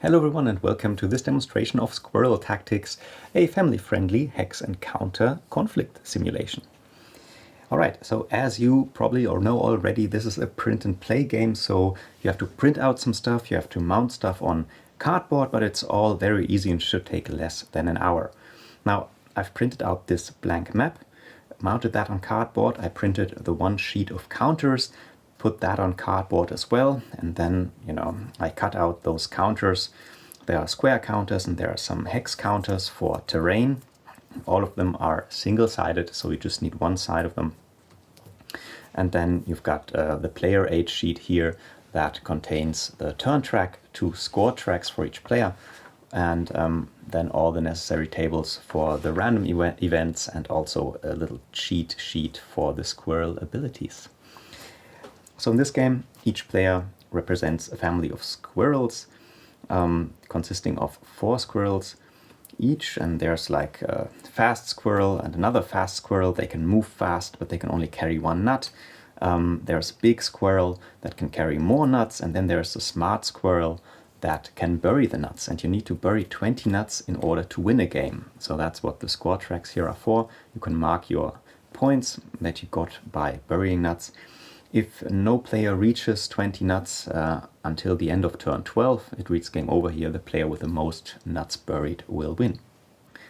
Hello everyone and welcome to this demonstration of Squirrel Tactics, a family-friendly hex and counter conflict simulation. Alright, so as you probably or know already, this is a print and play game, so you have to print out some stuff, you have to mount stuff on cardboard, but it's all very easy and should take less than an hour. Now, I've printed out this blank map, mounted that on cardboard, I printed the one sheet of counters, put that on cardboard as well, and then, I cut out those counters. There are square counters and there are some hex counters for terrain. All of them are single-sided, so you just need one side of them. And then you've got the player aid sheet here that contains the turn track, 2 score tracks for each player, and then all the necessary tables for the random events and also a little cheat sheet for the squirrel abilities. So in this game, each player represents a family of squirrels, consisting of 4 squirrels each, and there's like a fast squirrel and another fast squirrel. They can move fast, but they can only carry 1 nut. There's a big squirrel that can carry more nuts, and then there's a smart squirrel that can bury the nuts, and you need to bury 20 nuts in order to win a game. So that's what the score tracks here are for. You can mark your points that you got by burying nuts. If no player reaches 20 nuts until the end of turn 12, it reads game over here. The player with the most nuts buried will win.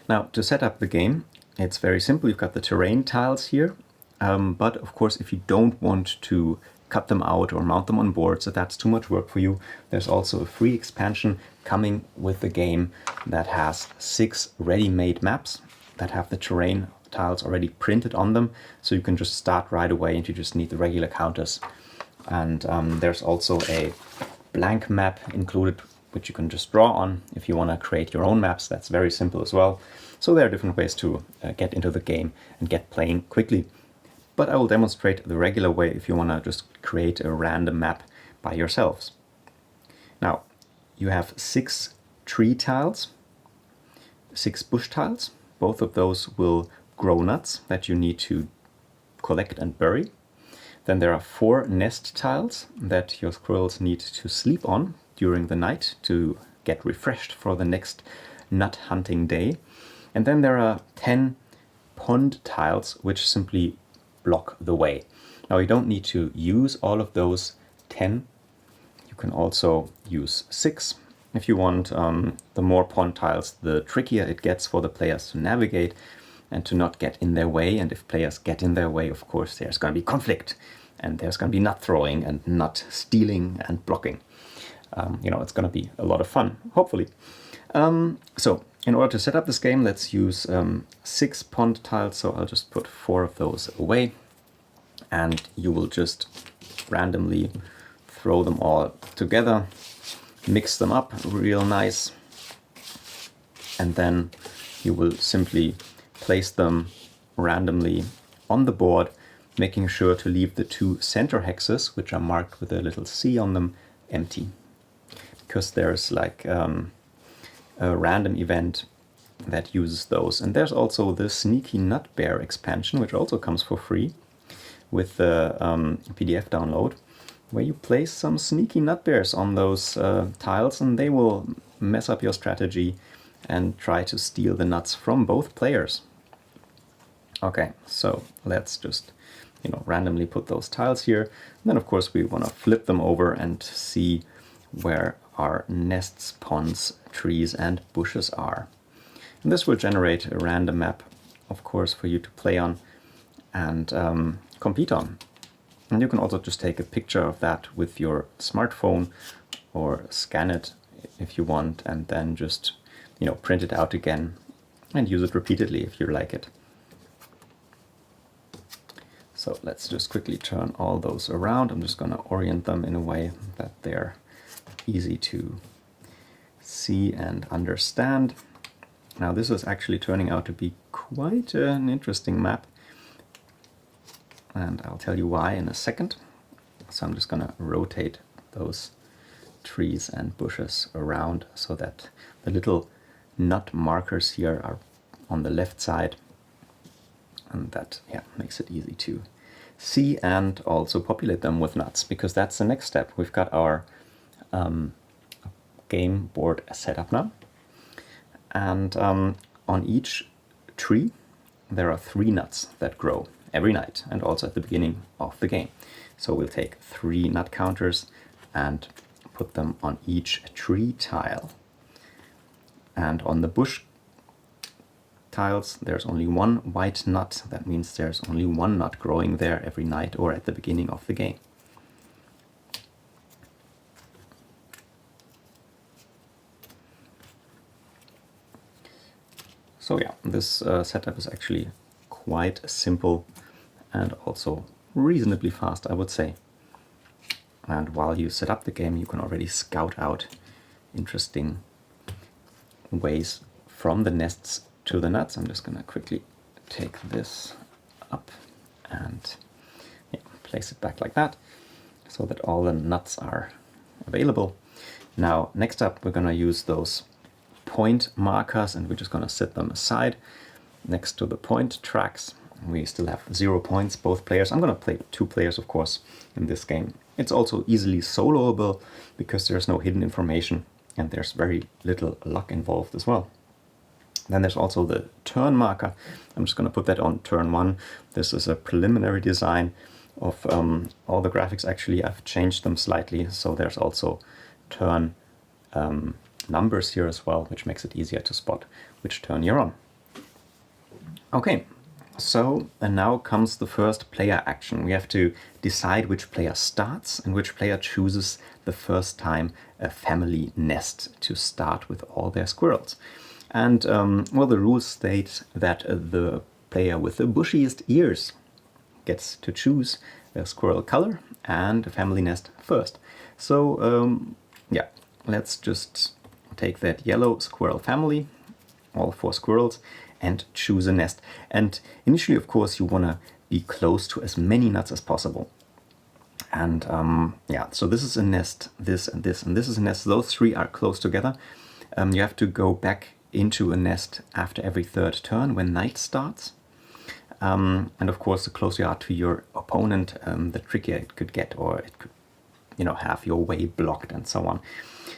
Now, to set up the game, it's very simple. You've got the terrain tiles here, but of course, if you don't want to cut them out or mount them on boards, so that's too much work for you, there's also a free expansion coming with the game that has 6 ready-made maps that have the terrain tiles already printed on them, so you can just start right away and you just need the regular counters. And there's also a blank map included which you can just draw on if you want to create your own maps. That's very simple as well. So there are different ways to get into the game and get playing quickly. But I will demonstrate the regular way if you want to just create a random map by yourselves. Now, you have 6 tree tiles, 6 bush tiles. Both of those will grow nuts that you need to collect and bury. Then there are 4 nest tiles that your squirrels need to sleep on during the night to get refreshed for the next nut hunting day. And then there are 10 pond tiles which simply block the way. Now you don't need to use all of those 10. You can also use 6 if you want. The more pond tiles, the trickier it gets for the players to navigate and to not get in their way. And if players get in their way, of course, there's going to be conflict. And there's going to be nut throwing and nut stealing and blocking. It's going to be a lot of fun, hopefully. So in order to set up this game, let's use 6 pond tiles. So I'll just put 4 of those away. And you will just randomly throw them all together, mix them up real nice. And then you will simply place them randomly on the board, making sure to leave the 2 center hexes, which are marked with a little C on them, empty. Because there's like a random event that uses those. And there's also the Sneaky Nut Bear expansion, which also comes for free with the PDF download, where you place some sneaky nut bears on those tiles, and they will mess up your strategy and try to steal the nuts from both players. Okay, so let's just randomly put those tiles here. And then of course we want to flip them over and see where our nests, ponds, trees and bushes are. And this will generate a random map, of course, for you to play on and compete on. And you can also just take a picture of that with your smartphone or scan it if you want, and then just print it out again and use it repeatedly if you like it. So let's just quickly turn all those around. I'm just going to orient them in a way that they're easy to see and understand. Now this is actually turning out to be quite an interesting map, and I'll tell you why in a second. So I'm just going to rotate those trees and bushes around so that the little nut markers here are on the left side, and that makes it easy to see and also populate them with nuts, because that's the next step. We've got our game board setup now. And on each tree there are 3 nuts that grow every night and also at the beginning of the game. So we'll take 3 nut counters and put them on each tree tile. And on the bush tiles there's only 1 white nut. That means there's only 1 nut growing there every night or at the beginning of the game. So yeah, this setup is actually quite simple and also reasonably fast, I would say. And while you set up the game, you can already scout out interesting ways from the nests to the nuts. I'm just going to quickly take this up and place it back like that, so that all the nuts are available. Now, next up, we're going to use those point markers, and we're just going to set them aside next to the point tracks. We still have 0 points, both players. I'm going to play 2 players, of course, in this game. It's also easily soloable because there's no hidden information and there's very little luck involved as well. Then there's also the turn marker. I'm just going to put that on turn 1. This is a preliminary design of all the graphics. Actually, I've changed them slightly, so there's also turn numbers here as well, which makes it easier to spot which turn you're on. Okay, so and now comes the first player action. We have to decide which player starts and which player chooses the first time a family nest to start with all their squirrels. And well, the rules state that the player with the bushiest ears gets to choose a squirrel color and a family nest first. So yeah, let's just take that yellow squirrel family, all 4 squirrels, and choose a nest. And initially, of course, you want to be close to as many nuts as possible. And yeah, so this is a nest, this and this, and this is a nest. Those 3 are close together. You have to go back into a nest after every 3rd turn when night starts. And of course, the closer you are to your opponent, the trickier it could get, or it could, you know, have your way blocked and so on.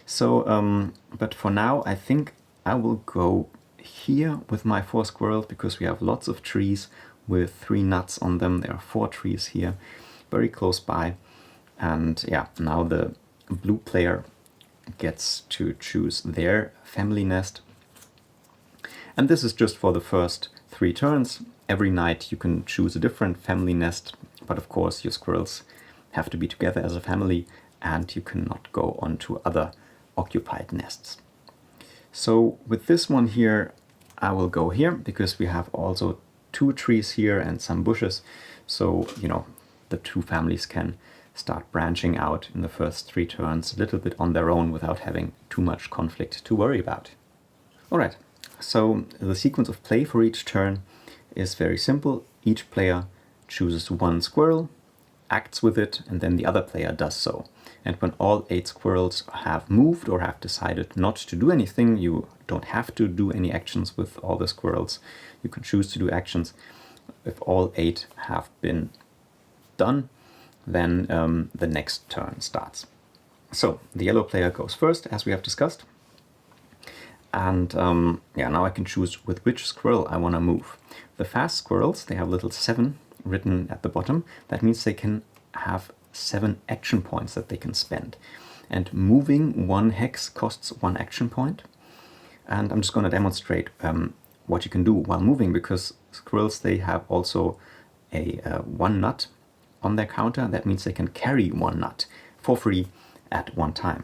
So, but for now, I think I will go here with my 4 squirrels because we have lots of trees with 3 nuts on them. There are 4 trees here, very close by. And yeah, now the blue player gets to choose their family nest. And this is just for the first 3 turns. Every night you can choose a different family nest, but of course your squirrels have to be together as a family and you cannot go on to other occupied nests. So with this one here, I will go here because we have also 2 trees here and some bushes. So, you know, the 2 families can start branching out in the first 3 turns a little bit on their own without having too much conflict to worry about. All right, so the sequence of play for each turn is very simple. Each player chooses 1 squirrel, acts with it, and then the other player does so. And when all 8 squirrels have moved or have decided not to do anything, you don't have to do any actions with all the squirrels. You can choose to do actions. If all 8 have been done, then the next turn starts. So the yellow player goes first, as we have discussed. And yeah, now I can choose with which squirrel I want to move. The fast squirrels, they have little 7 written at the bottom. That means they can have 7 action points that they can spend. And moving 1 hex costs 1 action point. And I'm just going to demonstrate what you can do while moving, because squirrels, they have also a 1 nut on their counter. That means they can carry 1 nut for free at one time.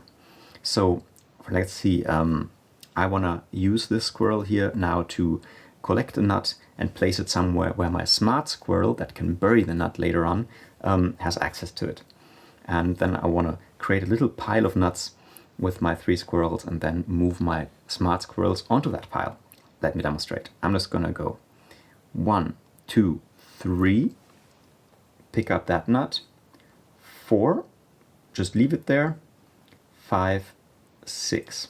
So let's see, I want to use this squirrel here now to collect a nut and place it somewhere where my smart squirrel that can bury the nut later on has access to it. And then I want to create a little pile of nuts with my 3 squirrels and then move my smart squirrels onto that pile. Let me demonstrate. I'm just going to go 1, 2, 3, pick up that nut, 4, just leave it there, 5, 6.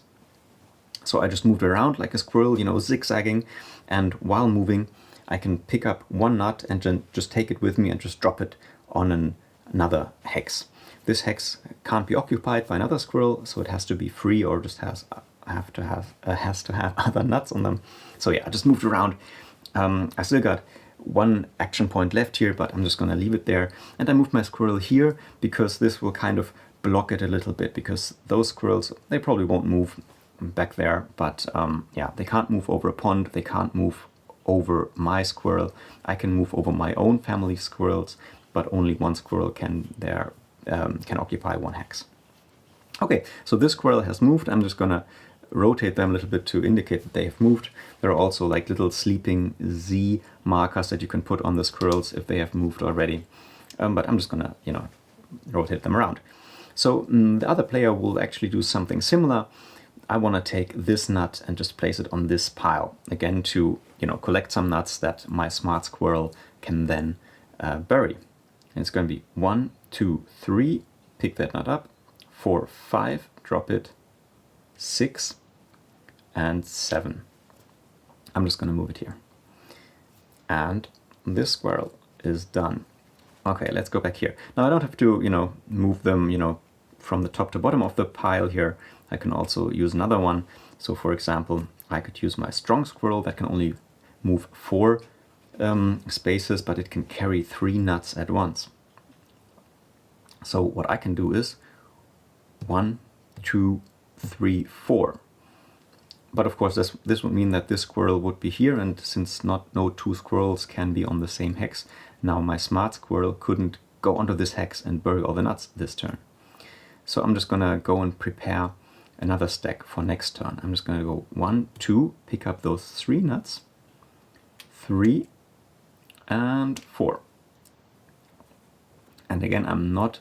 So I just moved around like a squirrel, you know, zigzagging, and while moving I can pick up 1 nut and then just take it with me and just drop it on another hex. this hex can't be occupied by another squirrel, so it has to be free or just has to have other nuts on them. So yeah, I just moved around. I still got one action point left here, but I'm just going to leave it there. And I moved my squirrel here because this will kind of block it a little bit, because those squirrels, they probably won't move back there, but yeah, they can't move over a pond, they can't move over my squirrel. I can move over my own family squirrels, but only one squirrel can occupy one hex. Okay, so this squirrel has moved. I'm just gonna rotate them a little bit to indicate that they have moved. There are also like little sleeping Z markers that you can put on the squirrels if they have moved already. But I'm just gonna, rotate them around. So the other player will actually do something similar. I want to take this nut and just place it on this pile again to, collect some nuts that my smart squirrel can then bury. And it's going to be 1, 2, 3, pick that nut up, 4, 5, drop it, 6, and 7. I'm just going to move it here. And this squirrel is done. Okay, let's go back here. Now I don't have to, move them, from the top to bottom of the pile here. I can also use another one. So for example, I could use my strong squirrel that can only move 4 spaces, but it can carry 3 nuts at once. So what I can do is 1, 2, 3, 4. But of course this would mean that this squirrel would be here, and since no 2 squirrels can be on the same hex, now my smart squirrel couldn't go onto this hex and bury all the nuts this turn. So I'm just gonna go and prepare another stack for next turn. I'm just gonna go 1, 2, pick up those 3 nuts, 3, and 4. And again, I'm not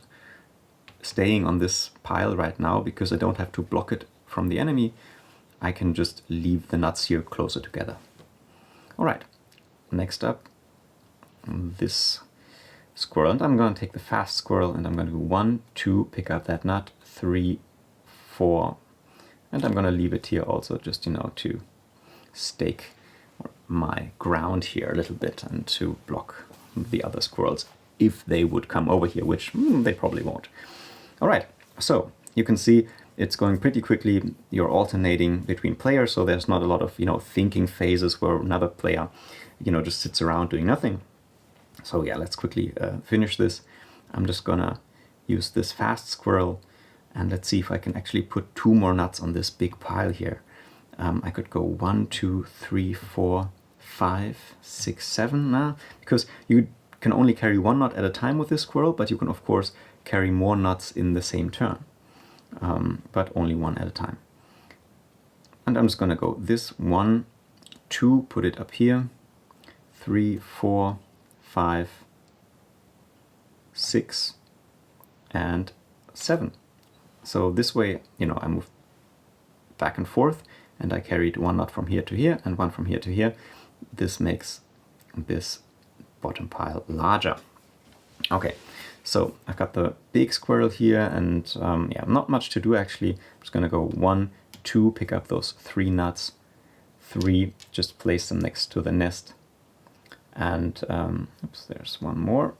staying on this pile right now because I don't have to block it from the enemy. I can just leave the nuts here closer together. All right, next up, this squirrel. And I'm going to take the fast squirrel and I'm going to do 1, 2, pick up that nut, 3, 4. And I'm going to leave it here also just, to stake my ground here a little bit and to block the other squirrels if they would come over here, which they probably won't. All right, so you can see it's going pretty quickly. You're alternating between players, so there's not a lot of, thinking phases where another player, just sits around doing nothing. So yeah, let's quickly finish this. I'm just gonna use this fast squirrel, and let's see if I can actually put 2 more nuts on this big pile here. I could go 1, 2, 3, 4, 5, 6, 7 now, because you can only carry 1 nut at a time with this squirrel, but you can of course carry more nuts in the same turn, but only 1 at a time. And I'm just gonna go this 1, 2, put it up here, 3, 4, 5, 6, and 7. So this way, I move back and forth, and I carried 1 nut from here to here and 1 from here to here. This makes this bottom pile larger. Okay, so I've got the big squirrel here, and yeah, not much to do actually. I'm just gonna go 1, 2, pick up those 3 nuts, 3, just place them next to the nest, and oops, there's 1 more,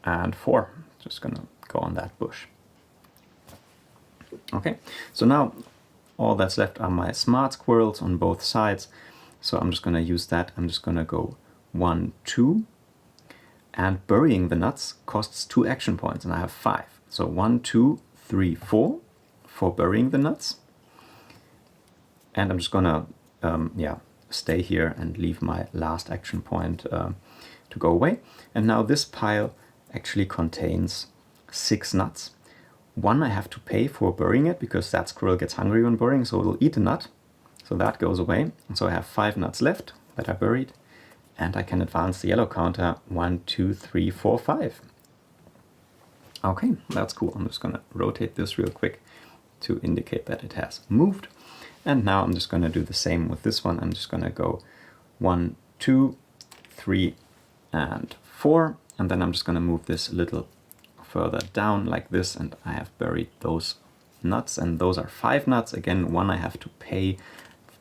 and 4. Just gonna go on that bush. Okay, so now all that's left are my smart squirrels on both sides. So I'm just gonna use that. I'm just gonna go 1, 2, and burying the nuts costs 2 action points, and I have 5. So 1, 2, 3, 4 for burying the nuts. And I'm just gonna yeah, stay here and leave my last action point to go away. And now this pile actually contains 6 nuts. 1 I have to pay for burying it because that squirrel gets hungry when burying, so it'll eat a nut. So that goes away. And so I have 5 nuts left that I buried, and I can advance the yellow counter 1, 2, 3, 4, 5. Okay, that's cool. I'm just gonna rotate this real quick to indicate that it has moved. And now I'm just gonna do the same with this one. I'm just gonna go 1, 2, 3, and 4. And then I'm just gonna move this a little further down like this, and I have buried those nuts, and those are 5 nuts. Again, 1 I have to pay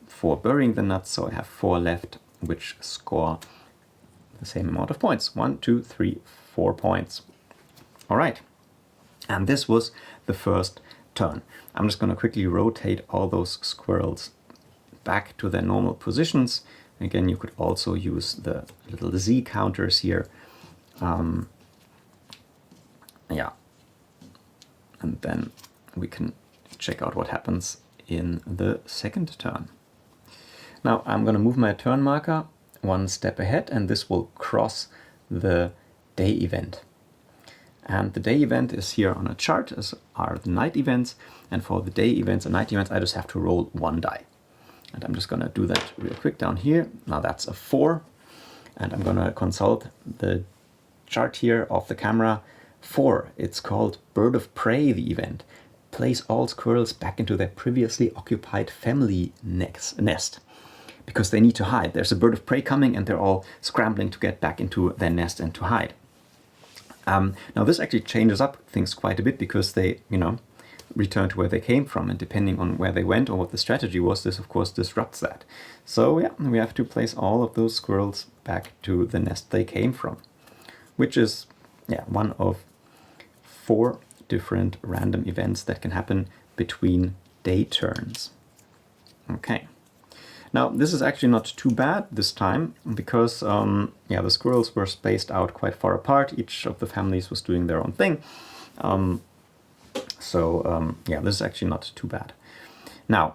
for burying the nuts, so I have 4 left, which score the same amount of points. 1, 2, 3, 4 points. All right, And this was the first turn. I'm just going to quickly rotate all those squirrels back to their normal positions. Again, you could also use the little Z counters here. Yeah, and then we can check out what happens in the second turn. Now I'm going to move my turn marker one step ahead, and this will cross the day event. And the day event is here on a chart, as are the night events. And for the day events and night events, I just have to roll one die. And I'm just going to do that real quick down here. Now that's a 4. And I'm going to consult the chart here of the camera. 4, it's called Bird of Prey, the event. Place all squirrels back into their previously occupied family nest. Because they need to hide. There's a bird of prey coming and they're all scrambling to get back into their nest and to hide. Now this actually changes up things quite a bit, because they, return to where they came from, and depending on where they went or what the strategy was, this of course disrupts that. So yeah, we have to place all of those squirrels back to the nest they came from, which is one of 4 different random events that can happen between day turns. Okay. Now this is actually not too bad this time, because the squirrels were spaced out quite far apart. Each of the families was doing their own thing. This is actually not too bad. Now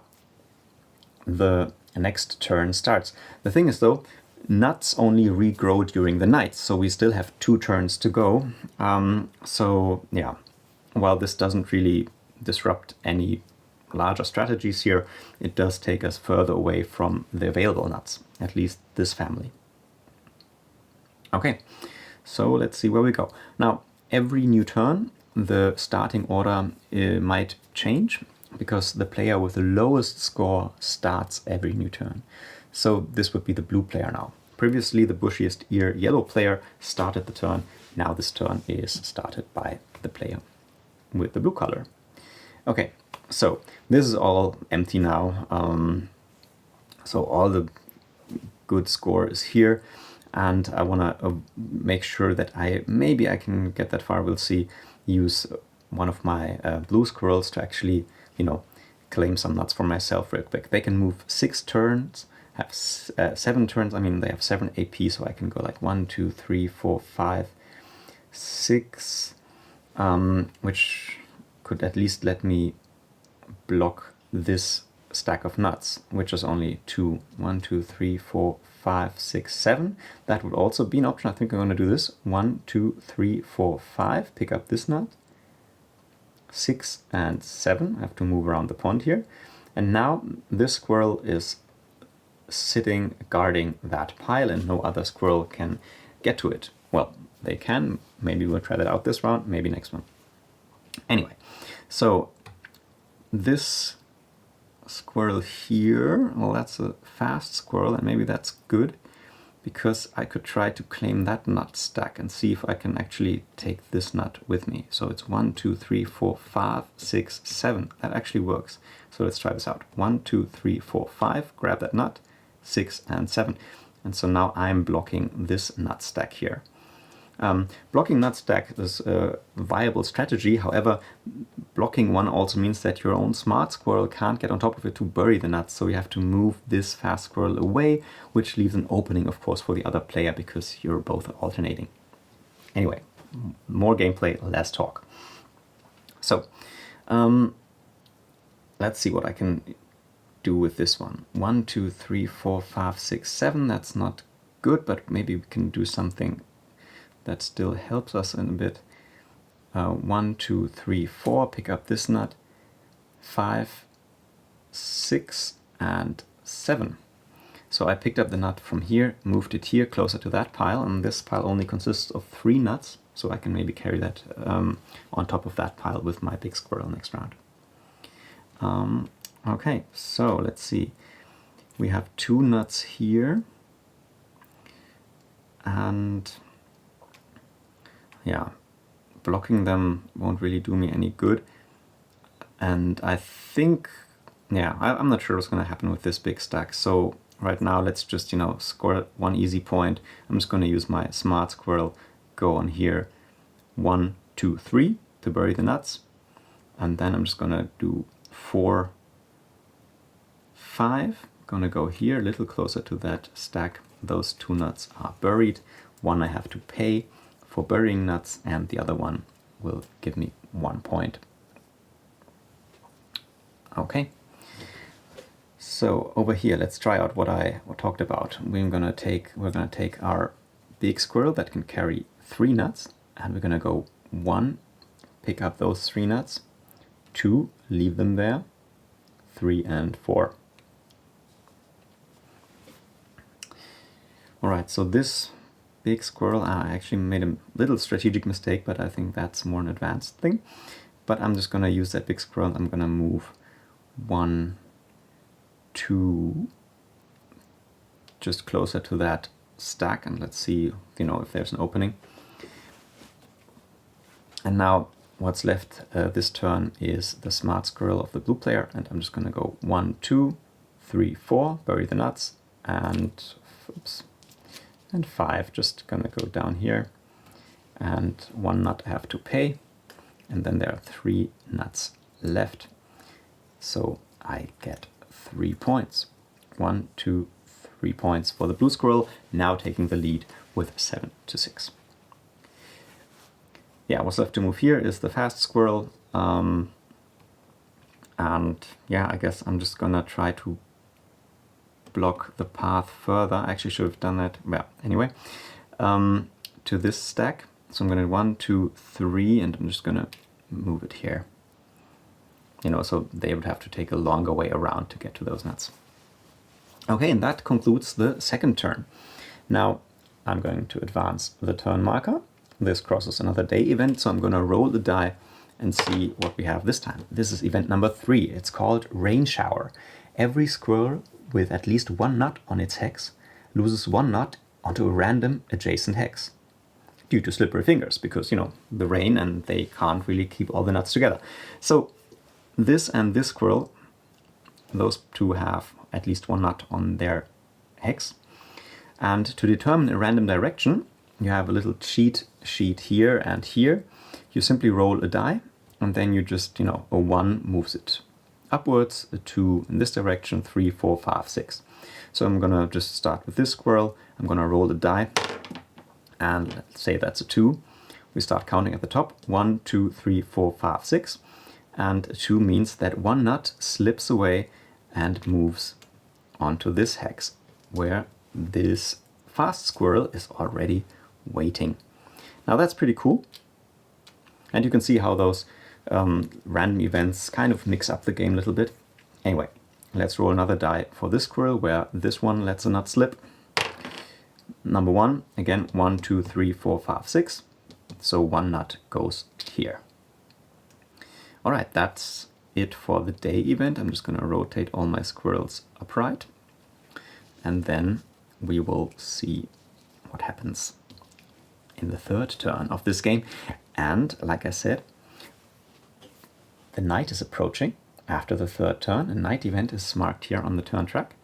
the next turn starts. The thing is though, nuts only regrow during the night, so we still have 2 turns to go. While this doesn't really disrupt any larger strategies here, it does take us further away from the available nuts, at least this family. Okay, so let's see where we go. Now, every new turn, the starting order might change, because the player with the lowest score starts every new turn. So this would be the blue player now. Previously, the bushiest ear yellow player started the turn. Now this turn is started by the player with the blue color. Okay, so this is all empty now. So all the good score is here, and I want to make sure that maybe I can get that far. We'll see. Use one of my blue squirrels to actually, claim some nuts for myself real quick. They can move 6 turns, have 7 turns. I mean, they have 7 AP, so I can go like 1, 2, 3, 4, 5, 6, which could at least let me block this stack of nuts, which is only 2, 1, 2, 3, 4, 5, 6, 7. That would also be an option. I think I'm going to do this. 1, 2, 3, 4, 5. Pick up this nut. 6 and 7. I have to move around the pond here. And now this squirrel is sitting guarding that pile, and no other squirrel can get to it. Well, they can. Maybe we'll try that out this round, maybe next one. Anyway, so this squirrel here, well, that's a fast squirrel, and maybe that's good, because I could try to claim that nut stack and see if I can actually take this nut with me. So it's 1, 2, 3, 4, 5, 6, 7. That actually works. So let's try this out. 1, 2, 3, 4, 5. Grab that nut. 6 and 7. And so now I'm blocking this nut stack here. Blocking nut stack is a viable strategy. However, blocking one also means that your own smart squirrel can't get on top of it to bury the nuts. So you have to move this fast squirrel away, which leaves an opening, of course, for the other player, because you're both alternating. Anyway, more gameplay, less talk. So let's see what I can do with this one. 1, 2, 3, 4, 5, 6, 7. That's not good, but maybe we can do something that still helps us in a bit. 1, 2, 3, 4. Pick up this nut. 5, 6, and 7. So I picked up the nut from here, moved it here closer to that pile, and this pile only consists of 3 nuts, so I can maybe carry that on top of that pile with my big squirrel next round. Okay, so let's see. We have 2 nuts here, and yeah, blocking them won't really do me any good. And I think, yeah, I'm not sure what's going to happen with this big stack. So right now, let's just, score 1 easy point. I'm just going to use my smart squirrel, go on here, 1, 2, 3, to bury the nuts. And then I'm just gonna do 4, 5. Gonna go here a little closer to that stack. Those 2 nuts are buried. One I have to pay for burying nuts, and the other one will give me 1 point. Okay. So over here, let's try out what I talked about. We're gonna take our big squirrel that can carry 3 nuts, and we're gonna go 1, pick up those 3 nuts, 2, leave them there, 3 and 4. Alright, so this big squirrel, I actually made a little strategic mistake, but I think that's more an advanced thing. But I'm just gonna use that big squirrel. I'm gonna move 1, 2, just closer to that stack, and let's see, if there's an opening. And now what's left this turn is the smart squirrel of the blue player, and I'm just gonna go 1, 2, 3, 4, bury the nuts, and oops, and 5, just gonna go down here, and 1 nut I have to pay, and then there are 3 nuts left, so I get 3 points. 1, 2, 3 points for the blue squirrel, now taking the lead with 7-6. Yeah, what's left to move here is the fast squirrel, and yeah, I guess I'm just gonna try to block the path further. I actually should have done that, well, anyway, to this stack. So I'm gonna 1, 2, 3, and I'm just gonna move it here. So they would have to take a longer way around to get to those nuts. Okay, and that concludes the second turn. Now I'm going to advance the turn marker. This crosses another day event, so I'm gonna roll the die and see what we have this time. This is event number 3. It's called Rain Shower. Every squirrel with at least 1 nut on its hex loses 1 nut onto a random adjacent hex due to slippery fingers, because, the rain and they can't really keep all the nuts together. So this and this squirrel, those 2 have at least 1 nut on their hex. And to determine a random direction, you have a little cheat sheet here and here. You simply roll a die, and then you just, a 1 moves it upwards, a 2 in this direction, 3, 4, 5, 6. So I'm gonna just start with this squirrel. I'm gonna roll a die, and let's say that's a 2. We start counting at the top, 1, 2, 3, 4, 5, 6. And 2 means that 1 nut slips away and moves onto this hex, where this fast squirrel is already waiting. Now that's pretty cool. And you can see how those random events kind of mix up the game a little bit. Anyway, let's roll another die for this squirrel, where this one lets a nut slip. Number 1, again, 1, 2, 3, 4, 5, 6. So 1 nut goes here. All right, that's it for the day event. I'm just gonna rotate all my squirrels upright, and then we will see what happens in the third turn of this game. And like I said, the night is approaching after the third turn. A night event is marked here on the turn track.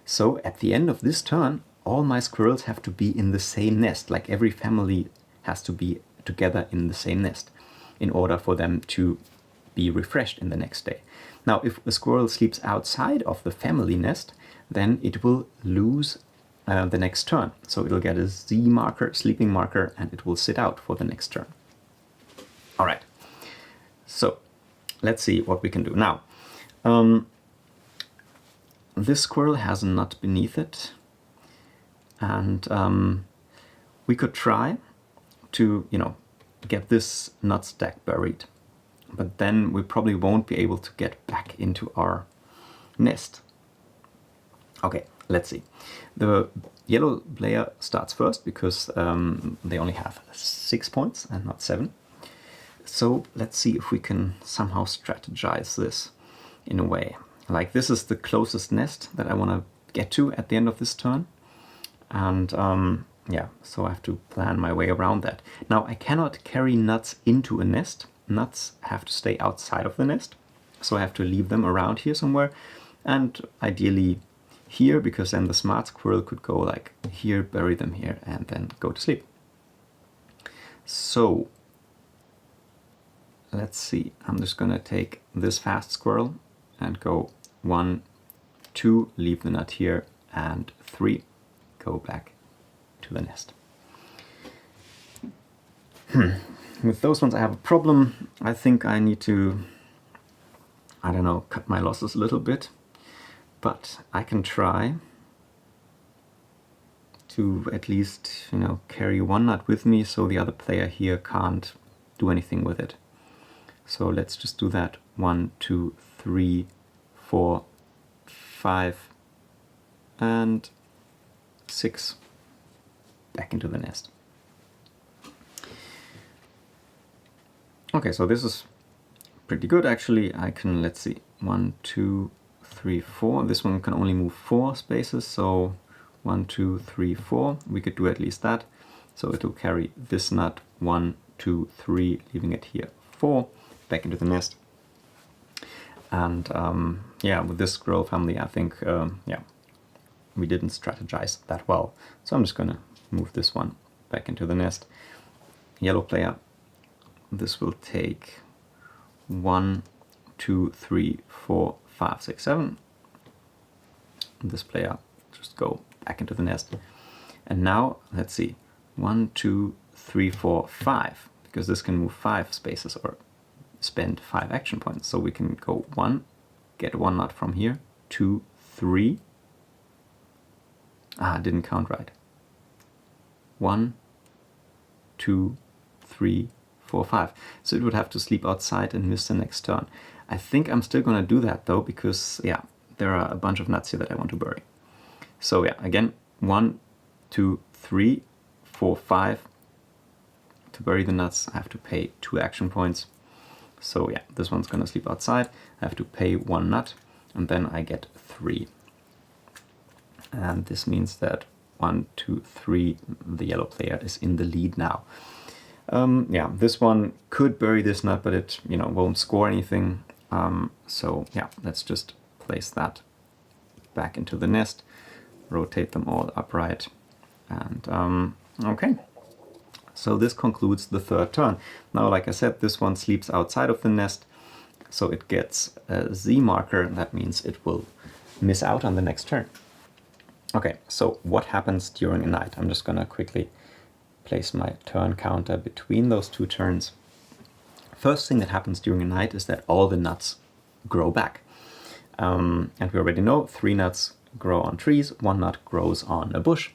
So at the end of this turn, all my squirrels have to be in the same nest, like every family has to be together in the same nest in order for them to be refreshed in the next day. Now, if a squirrel sleeps outside of the family nest, then it will lose the next turn. So it'll get a Z marker, sleeping marker, and it will sit out for the next turn. All right, so let's see what we can do. Now, this squirrel has a nut beneath it, and we could try to, get this nut stack buried, but then we probably won't be able to get back into our nest. Okay, let's see. The yellow player starts first because they only have 6 points and not 7. So let's see if we can somehow strategize this in a way. Like, this is the closest nest that I want to get to at the end of this turn. And yeah, so I have to plan my way around that. Now, I cannot carry nuts into a nest. Nuts have to stay outside of the nest. So I have to leave them around here somewhere. And ideally here, because then the smart squirrel could go like here, bury them here, and then go to sleep. So let's see, I'm just gonna take this fast squirrel and go 1, 2, leave the nut here, and 3, go back to the nest. With those ones I have a problem. I think I need to, I don't know, cut my losses a little bit, but I can try to at least, you know, carry one nut with me so the other player here can't do anything with it. So let's just do that. 1, 2, 3, 4, 5, and 6 back into the nest. Okay, so this is pretty good actually. I can, let's see, 1, 2, 3, 4. This one can only move 4 spaces, so 1, 2, 3, 4. We could do at least that. So it will carry this nut 1, 2, 3, leaving it here 4, back into the nest. And yeah, with this squirrel family, I think, yeah, we didn't strategize that well. So I'm just gonna move this one back into the nest. Yellow player, this will take 1, 2, 3, 4, 5, 6, 7. This player just go back into the nest. And now, let's see, 1, 2, 3, 4, 5, because this can move 5 spaces or spend 5 action points. So we can go 1, get 1 nut from here, 2, 3. Ah, didn't count right. 1, 2, 3, 4, 5. So it would have to sleep outside and miss the next turn. I think I'm still gonna do that though, because yeah, there are a bunch of nuts here that I want to bury. So yeah, again, 1, 2, 3, 4, 5. To bury the nuts, I have to pay 2 action points. So yeah, this one's gonna sleep outside. I have to pay 1 nut, and then I get 3. And this means that 1, 2, 3, the yellow player is in the lead now. Yeah, this one could bury this nut, but it, you know, won't score anything. So yeah, let's just place that back into the nest, rotate them all upright, and okay. So this concludes the 3rd turn. Now, like I said, this one sleeps outside of the nest, so it gets a Z marker. That means it will miss out on the next turn. Okay, so what happens during a night? I'm just gonna quickly place my turn counter between those 2 turns. First thing that happens during a night is that all the nuts grow back. And we already know 3 nuts grow on trees, 1 nut grows on a bush,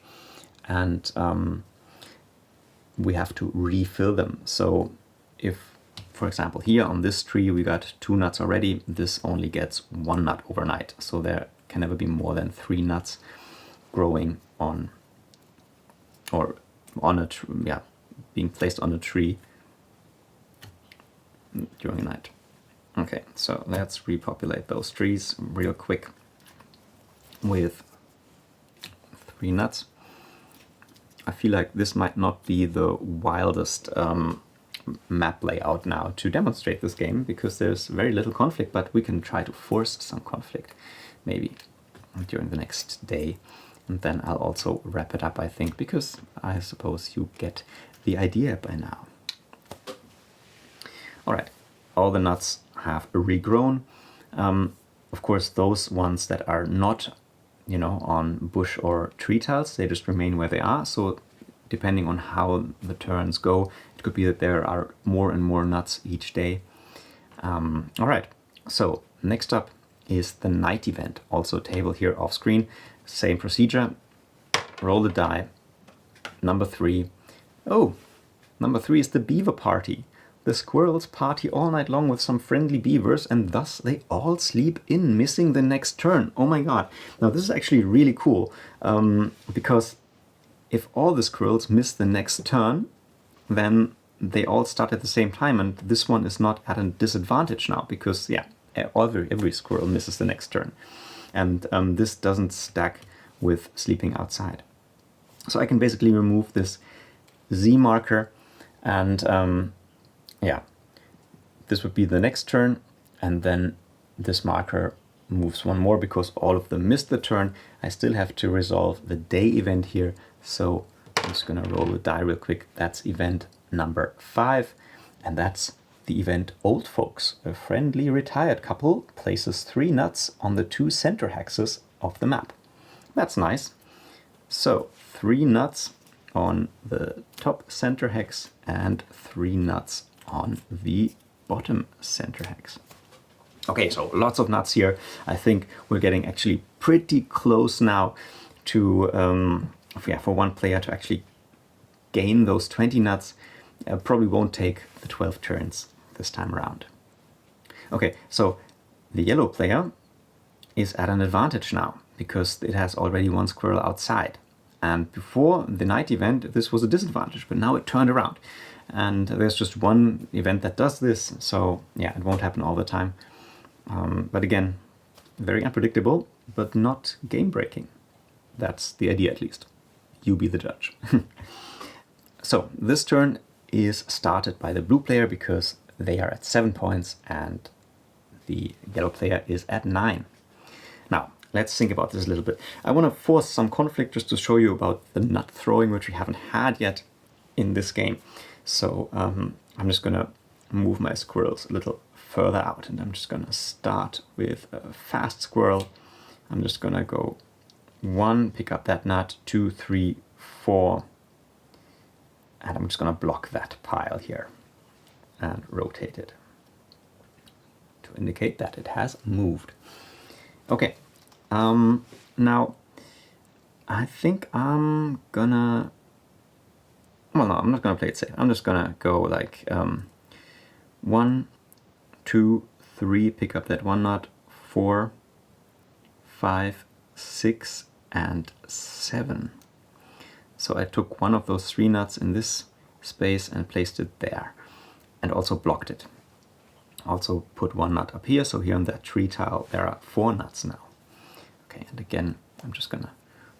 and we have to refill them. So if, for example, here on this tree we got 2 nuts already, this only gets 1 nut overnight. So there can never be more than 3 nuts growing on, or on a tree, yeah, being placed on a tree during the night. Okay, so let's repopulate those trees real quick with 3 nuts. I feel like this might not be the wildest map layout now to demonstrate this game, because there's very little conflict, but we can try to force some conflict maybe during the next day. And then I'll also wrap it up, I think, because I suppose you get the idea by now. All right, all the nuts have regrown. Of course, those ones that are not, you know, on bush or tree tiles, they just remain where they are. So depending on how the turns go, it could be that there are more and more nuts each day. All right, so next up is the night event, also table here off screen. Same procedure, roll the die, number 3. Oh, number 3 is the beaver party. The squirrels party all night long with some friendly beavers, and thus they all sleep in, missing the next turn. Oh my god. Now this is actually really cool, because if all the squirrels miss the next turn, then they all start at the same time, and this one is not at a disadvantage now, because yeah, every squirrel misses the next turn. And this doesn't stack with sleeping outside. So I can basically remove this Z marker, and yeah, this would be the next turn, and then this marker moves 1 more because all of them missed the turn. I still have to resolve the day event here, so I'm just gonna roll the die real quick. That's event number 5, and that's the event Old Folks. A friendly retired couple places 3 nuts on the 2 center hexes of the map. That's nice. So 3 nuts on the top center hex and 3 nuts on the bottom center hex. Okay, so lots of nuts here. I think we're getting actually pretty close now to, for one player to actually gain those 20 nuts. Probably won't take the 12 turns this time around. Okay, so the yellow player is at an advantage now because it has already 1 squirrel outside. And before the night event, this was a disadvantage, but now it turned around. And there's just one event that does this, so yeah, it won't happen all the time. But again, very unpredictable, but not game-breaking. That's the idea, at least. You be the judge. So this turn is started by the blue player because they are at 7 points and the yellow player is at 9. Now, let's think about this a little bit. I want to force some conflict just to show you about the nut throwing, which we haven't had yet in this game. So I'm just going to move my squirrels a little further out, and I'm just going to start with a fast squirrel. I'm just going to go 1, pick up that nut, 2, 3, 4, and I'm just going to block that pile here and rotate it to indicate that it has moved. Okay, now I think I'm gonna, well no, I'm not gonna play it safe. I'm just gonna go like 1, 2, 3, pick up that 1 nut, 4, 5, 6, and 7. So I took one of those 3 nuts in this space and placed it there, and also blocked it. Also put 1 nut up here, so here on that tree tile there are 4 nuts now. Okay, and again I'm just gonna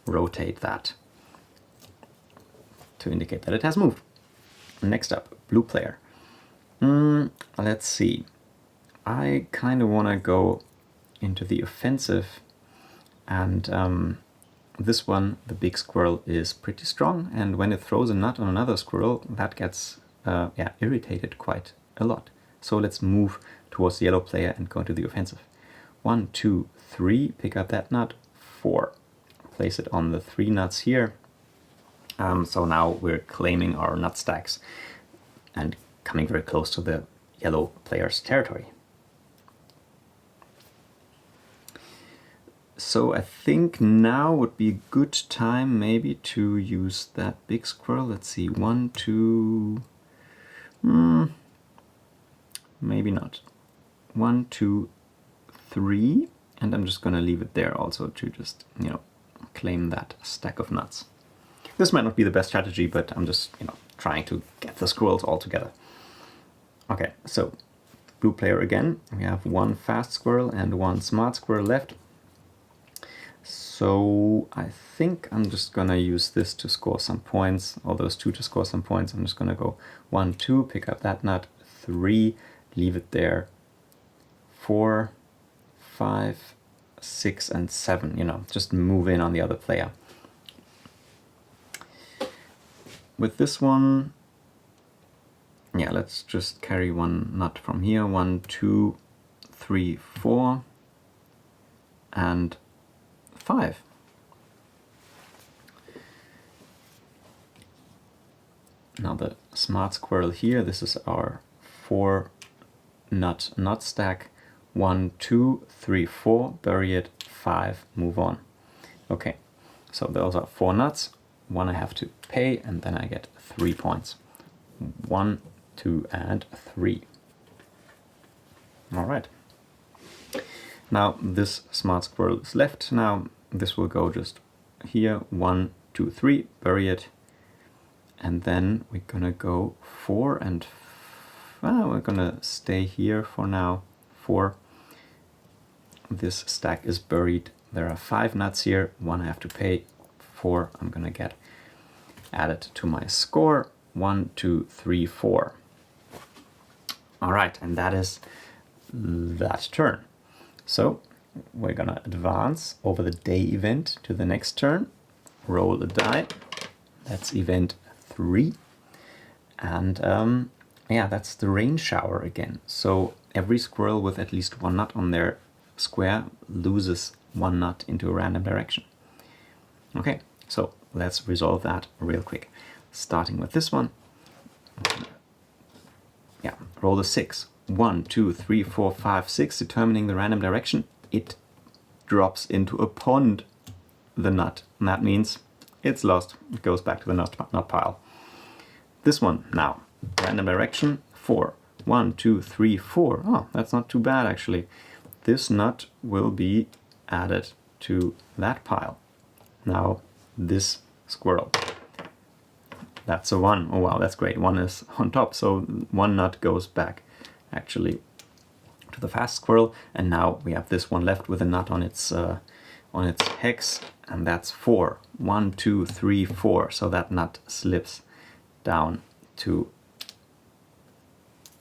rotate that to indicate that it has moved. Next up, blue player. Let's see. I kind of want to go into the offensive, and this one, the big squirrel, is pretty strong, and when it throws a nut on another squirrel, that gets irritated quite a lot. So let's move towards the yellow player and go into the offensive. 1, 2, 3, pick up that nut, 4. Place it on the 3 nuts here. So now we're claiming our nut stacks and coming very close to the yellow player's territory. So I think now would be a good time maybe to use that big squirrel. Let's see, 1, 2, maybe not. 1, 2, 3, and I'm just gonna leave it there also to just, claim that stack of nuts. This might not be the best strategy, but I'm just, trying to get the squirrels all together. Okay, so blue player again. We have 1 fast squirrel and 1 smart squirrel left. So I think I'm just gonna use this to score some points, or those 2 to score some points. I'm just gonna go 1, 2, pick up that nut, 3, leave it there, 4, 5, 6, and 7, just move in on the other player. With this one, let's just carry 1 nut from here, 1, 2, 3, 4, and 5. Now the smart squirrel here, this is our 4 nut stack. 1, 2, 3, 4, bury it, 5, move on. Okay, so those are 4 nuts, 1 I have to pay, and then I get 3 points. 1, 2, and 3. All right. Now this smart squirrel is left. Now this will go just here, 1, 2, 3, bury it, and then we're gonna go 4 and we're gonna stay here for now. 4. This stack is buried. There are 5 nuts here. 1 I have to pay. 4 I'm gonna get added to my score. 1, 2, 3, 4. All right, and that is that turn. So we're gonna advance over the day event to the next turn. Roll a die. That's event 3. And yeah, that's the rain shower again. So every squirrel with at least one nut on their square loses one nut into a random direction. Okay, so let's resolve that real quick. Starting with this one. Yeah, roll a 6. 1, 2, 3, 4, 5, 6, determining the random direction. It drops into a pond, the nut, and that means it's lost. It goes back to the nut pile. This one now, random direction 4. 1, 2, 3, 4. Oh, that's not too bad actually. This nut will be added to that pile. Now this squirrel. That's a 1. Oh wow, that's great. 1 is on top, so 1 nut goes back actually to the fast squirrel, and now we have this one left with a nut on its hex, and that's 4. 1, 2, 3, 4. So that nut slips down to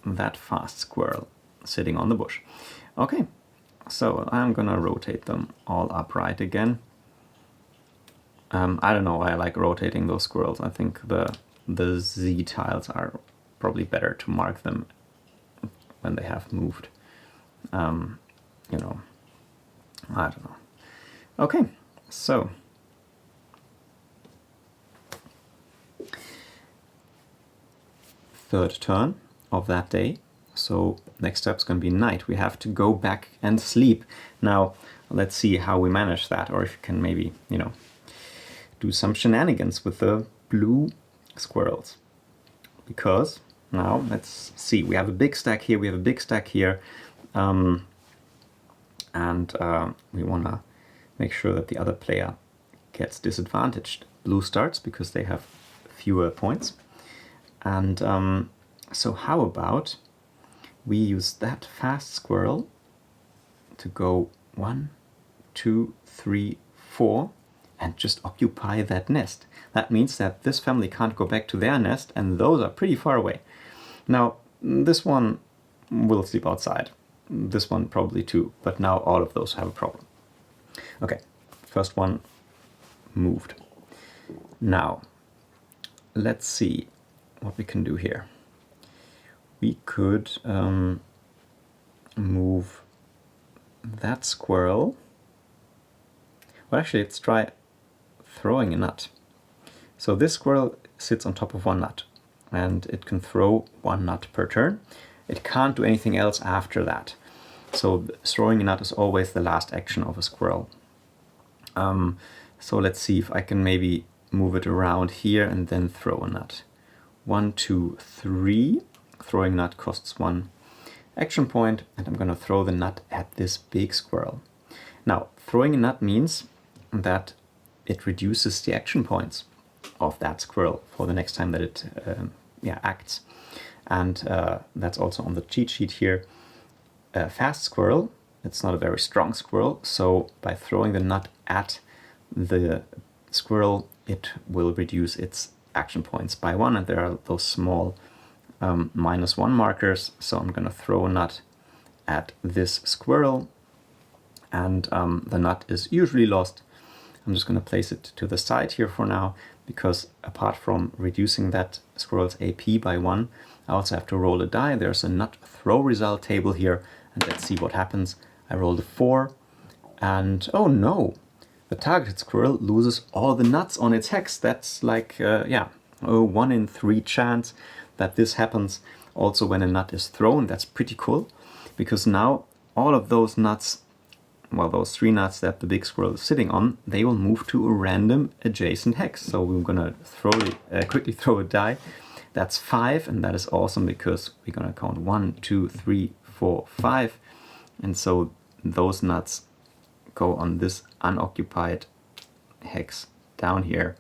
that fast squirrel sitting on the bush. Okay, so I'm gonna rotate them all upright again. I don't know why I like rotating those squirrels. I think the Z tiles are probably better to mark them when they have moved. You know, I don't know. Okay, so third turn of that day. So next step's going to be night. We have to go back and sleep. Now let's see how we manage that, or if you can maybe, you know, do some shenanigans with the blue squirrels. Because now let's see, we have a big stack here, we have a big stack here, and we want to make sure that the other player gets disadvantaged. Blue starts because they have fewer points. And so how about we use that fast squirrel to go 1, 2, 3, 4 and just occupy that nest. That means that this family can't go back to their nest, and those are pretty far away. Now this one will sleep outside, this one probably too, but now all of those have a problem. Okay, first one moved. Now let's see what we can do here. We could move that squirrel. Well, actually, let's try throwing a nut. So this squirrel sits on top of one nut, and it can throw one nut per turn. It can't do anything else after that. So throwing a nut is always the last action of a squirrel. So let's see if I can maybe move it around here and then throw a nut. 1, 2, 3. Throwing nut costs 1 action point, and I'm going to throw the nut at this big squirrel. Now, throwing a nut means that it reduces the action points of that squirrel for the next time that it acts. And that's also on the cheat sheet here. A fast squirrel, it's not a very strong squirrel, so by throwing the nut at the squirrel, it will reduce its action points by 1, and there are those small -1 markers. So I'm going to throw a nut at this squirrel, and the nut is usually lost. I'm just going to place it to the side here for now, because apart from reducing that squirrel's AP by 1, I also have to roll a die. There's a nut throw result table here, and let's see what happens. I rolled a 4, and oh no! The targeted squirrel loses all the nuts on its hex. That's like, a 1 in 3 chance that this happens also when a nut is thrown. That's pretty cool, because now all of those nuts, well, those 3 nuts that the big squirrel is sitting on, they will move to a random adjacent hex. So we're gonna quickly throw a die. That's 5, and that is awesome because we're gonna count 1, 2, 3, 4, 5, and so those nuts go on this unoccupied hex down here,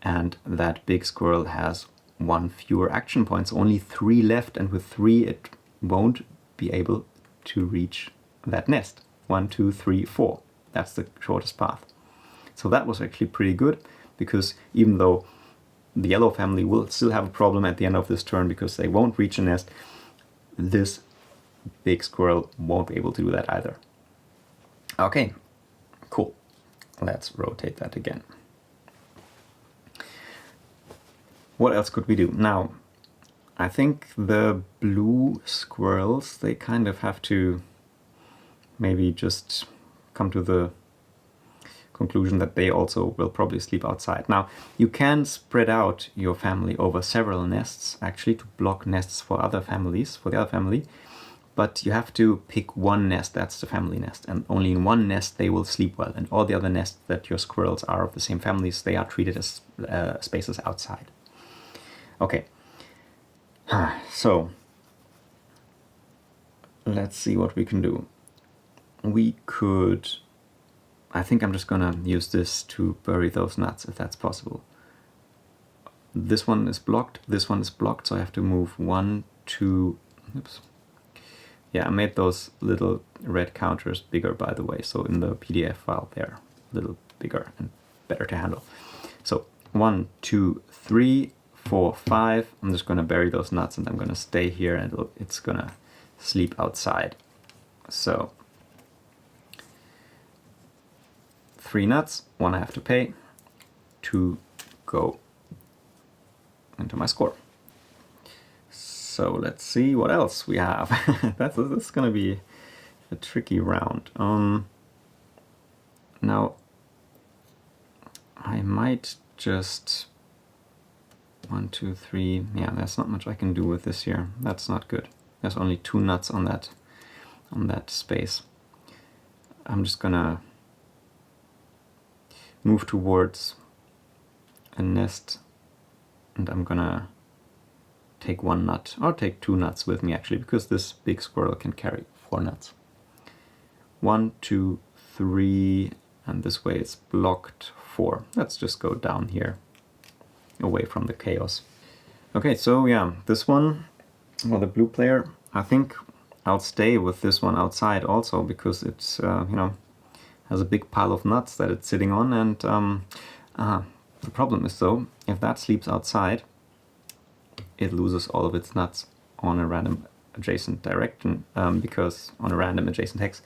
and that big squirrel has 1 fewer action points, only 3 left, and with 3 it won't be able to reach that nest. 1, 2, 3, 4. That's the shortest path. So that was actually pretty good, because even though the yellow family will still have a problem at the end of this turn because they won't reach a nest, this big squirrel won't be able to do that either. Okay, cool. Let's rotate that again. What else could we do? Now, I think the blue squirrels, they kind of have to maybe just come to the conclusion that they also will probably sleep outside. Now, you can spread out your family over several nests, actually, to block nests for other families, for the other family. But you have to pick one nest, that's the family nest, and only in one nest they will sleep well. And all the other nests that your squirrels are of the same families, they are treated as spaces outside. Okay, so let's see what we can do. We could, I think I'm just gonna use this to bury those nuts if that's possible. This one is blocked, this one is blocked, so I have to move 1, 2, oops. Yeah, I made those little red counters bigger, by the way, so in the PDF file they're a little bigger and better to handle. So 1, 2, 3, 4, 5. I'm just gonna bury those nuts and I'm gonna stay here and it's gonna sleep outside. So 3 nuts, 1 I have to pay, 2 go into my score. So let's see what else we have. This is going to be a tricky round. Now, I might just 1, 2, 3. Yeah, there's not much I can do with this here. That's not good. There's only 2 nuts on that space. I'm just gonna move towards a nest, and I'm gonna take 1 nut, or take 2 nuts with me actually, because this big squirrel can carry 4 nuts. 1, 2, 3, and this way it's blocked 4. Let's just go down here, away from the chaos. Okay, so yeah, this one, well, the blue player, I think I'll stay with this one outside also, because it's, you know, has a big pile of nuts that it's sitting on, and the problem is though, if that sleeps outside, it loses all of its nuts on a random adjacent direction, because on a random adjacent hex,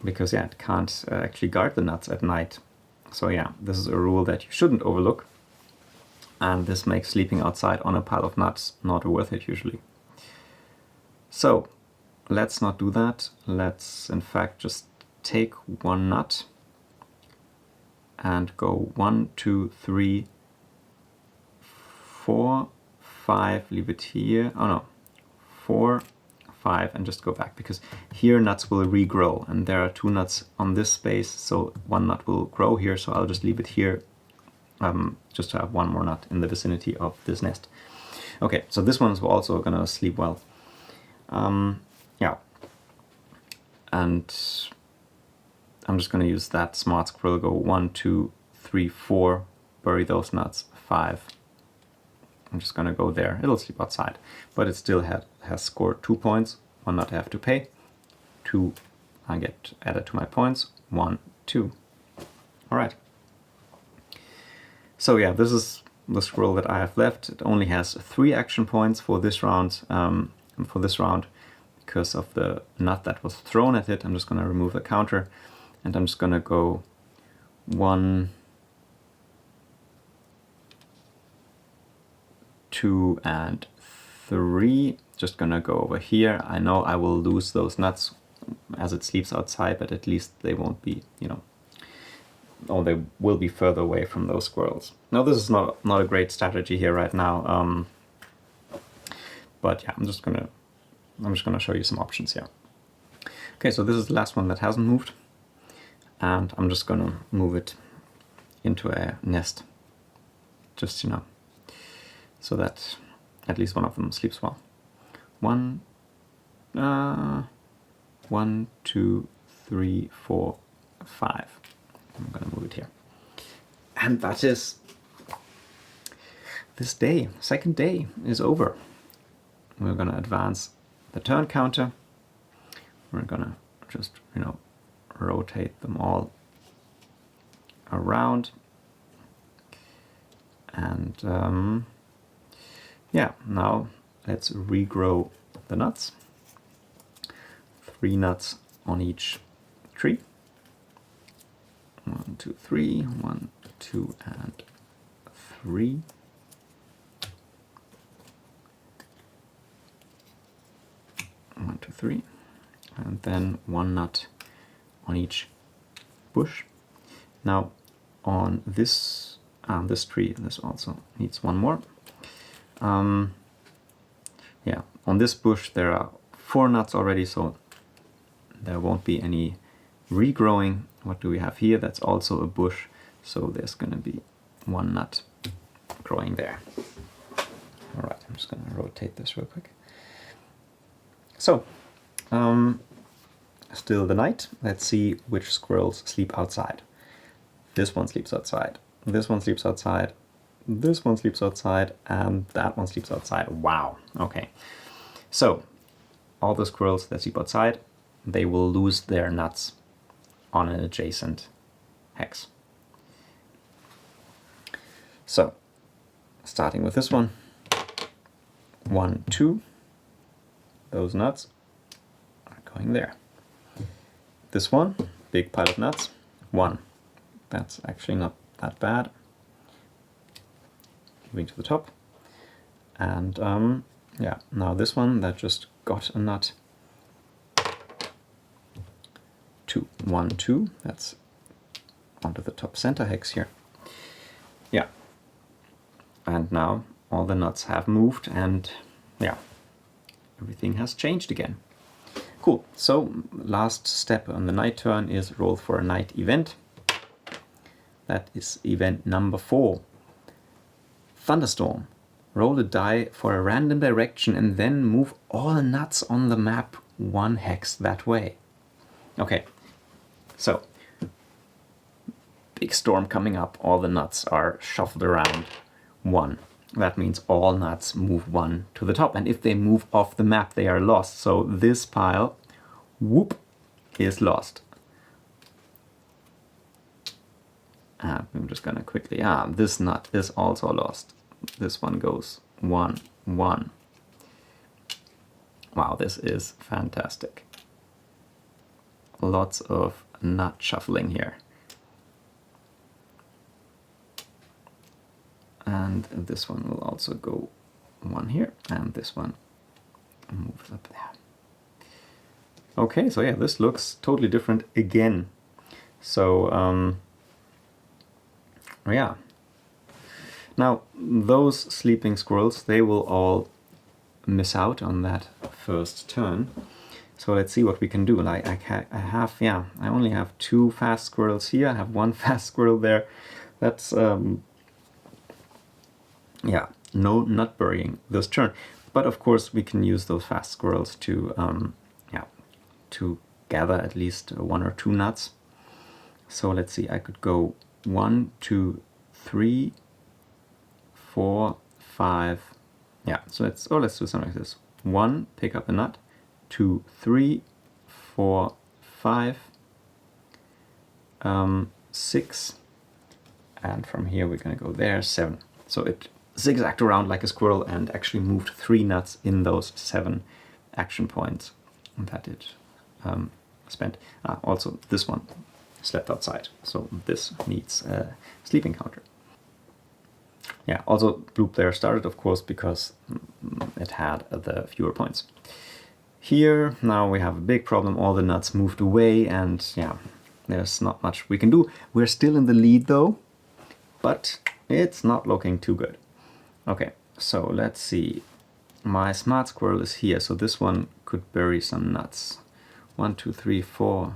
because yeah, it can't actually guard the nuts at night. So yeah, this is a rule that you shouldn't overlook, and this makes sleeping outside on a pile of nuts not worth it usually. So let's not do that. Let's in fact just take 1 nut and go 1, 2, 3, 4, 5, leave it here. Oh no, 4, 5, and just go back, because here nuts will regrow, and there are 2 nuts on this space, so 1 nut will grow here, so I'll just leave it here, just to have 1 more nut in the vicinity of this nest. Okay, so this one's also gonna sleep well. Yeah, and I'm just gonna use that smart squirrel, go 1, 2, 3, 4, bury those nuts, 5. I'm just gonna go there. It'll sleep outside, but it still has scored 2 points. 1 nut I have to pay. 2 I get added to my points. 1, 2. All right. So yeah, this is the squirrel that I have left. It only has 3 action points for this round. Because of the nut that was thrown at it, I'm just gonna remove the counter, and I'm just gonna go 1, 2, and 3. Just gonna go over here. I know I will lose those nuts as it sleeps outside, but at least they won't be, you know, or they will be further away from those squirrels. Now this is not a great strategy here right now, but yeah, I'm just gonna show you some options here. Okay, so this is the last one that hasn't moved, and I'm just gonna move it into a nest, just, you know, so that at least one of them sleeps well. 1, 2, 3, 4, 5. I'm gonna move it here. And that is, this day, second day is over. We're gonna advance the turn counter. We're gonna just, you know, rotate them all around. And yeah, now let's regrow the nuts. 3 nuts on each tree. 1, 2, 3, 1, 2, and 3. 1, 2, 3, and then one nut on each bush. Now on this tree, this also needs one more. Yeah, on this bush there are 4 nuts already, so there won't be any regrowing. What do we have here? That's also a bush, so there's going to be 1 nut growing there. Alright, I'm just going to rotate this real quick. So, still the night. Let's see which squirrels sleep outside. This one sleeps outside, this one sleeps outside, this one sleeps outside, and that one sleeps outside. Wow, okay. So, all the squirrels that sleep outside, they will lose their nuts on an adjacent hex. So, starting with this one, 1, 2, those nuts are going there. This one, big pile of nuts, 1. That's actually not that bad. Moving to the top. And yeah, now this one that just got a nut, 2, 1, 2, that's onto the top center hex here. Yeah. And now all the nuts have moved, and yeah, everything has changed again. Cool, so last step on the night turn is roll for a night event. That is event number 4. Thunderstorm. Roll a die for a random direction and then move all the nuts on the map 1 hex that way. Okay, so big storm coming up, all the nuts are shuffled around 1. That means all nuts move 1 to the top, and if they move off the map they are lost. So this pile, whoop, is lost. I'm just gonna quickly, this nut is also lost. This one goes 1, 1. Wow, this is fantastic. Lots of nut shuffling here. And this one will also go 1 here, and this one moves up there. Okay, so yeah, this looks totally different again. So, yeah. Now, those sleeping squirrels, they will all miss out on that first turn. So let's see what we can do. Like I only have 2 fast squirrels here. I have 1 fast squirrel there. That's yeah, no nut burying this turn. But of course we can use those fast squirrels to to gather at least 1 or 2 nuts. So let's see, I could go 1, 2, 3, 4, 5. Yeah, so let's do something like this. 1, pick up a nut. 2, 3, 4, 5, 6, and from here we're going to go there, 7. So it zigzagged around like a squirrel and actually moved 3 nuts in those 7 action points that it spent. Also, this one slept outside, so this needs a sleeping counter. Yeah, also Blue Player started, of course, because it had the fewer points. Here, now we have a big problem. All the nuts moved away, and yeah, there's not much we can do. We're still in the lead, though, but it's not looking too good. Okay, so let's see. My smart squirrel is here, so this one could bury some nuts. 1, 2, 3, 4.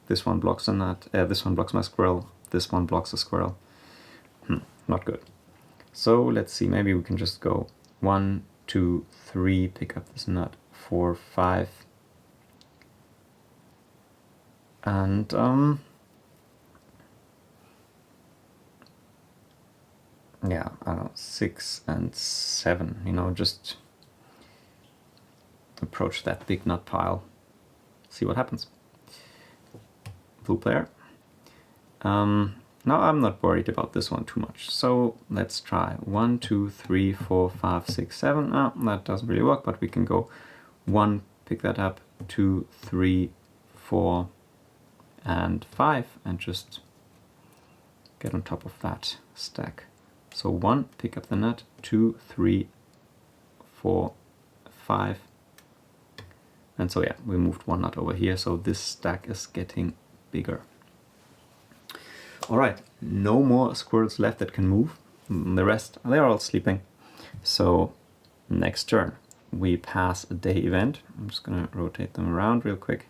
This one blocks a nut. This one blocks my squirrel. This one blocks a squirrel. Not good. So let's see, maybe we can just go 1, 2, 3, pick up this nut, 4, 5, and yeah, I don't know, 6 and 7, you know, just approach that big nut pile, see what happens. Blue player. Now I'm not worried about this one too much, so let's try 1, 2, 3, 4, 5, 6, 7. That doesn't really work, but we can go 1, pick that up, 2, 3, 4, and 5, and just get on top of that stack. So 1, pick up the nut, 2, 3, 4, 5, And so yeah, we moved one nut over here, so this stack is getting bigger. All right, no more squirrels left that can move. The rest, they're all sleeping. So next turn, we pass a day event. I'm just gonna rotate them around real quick.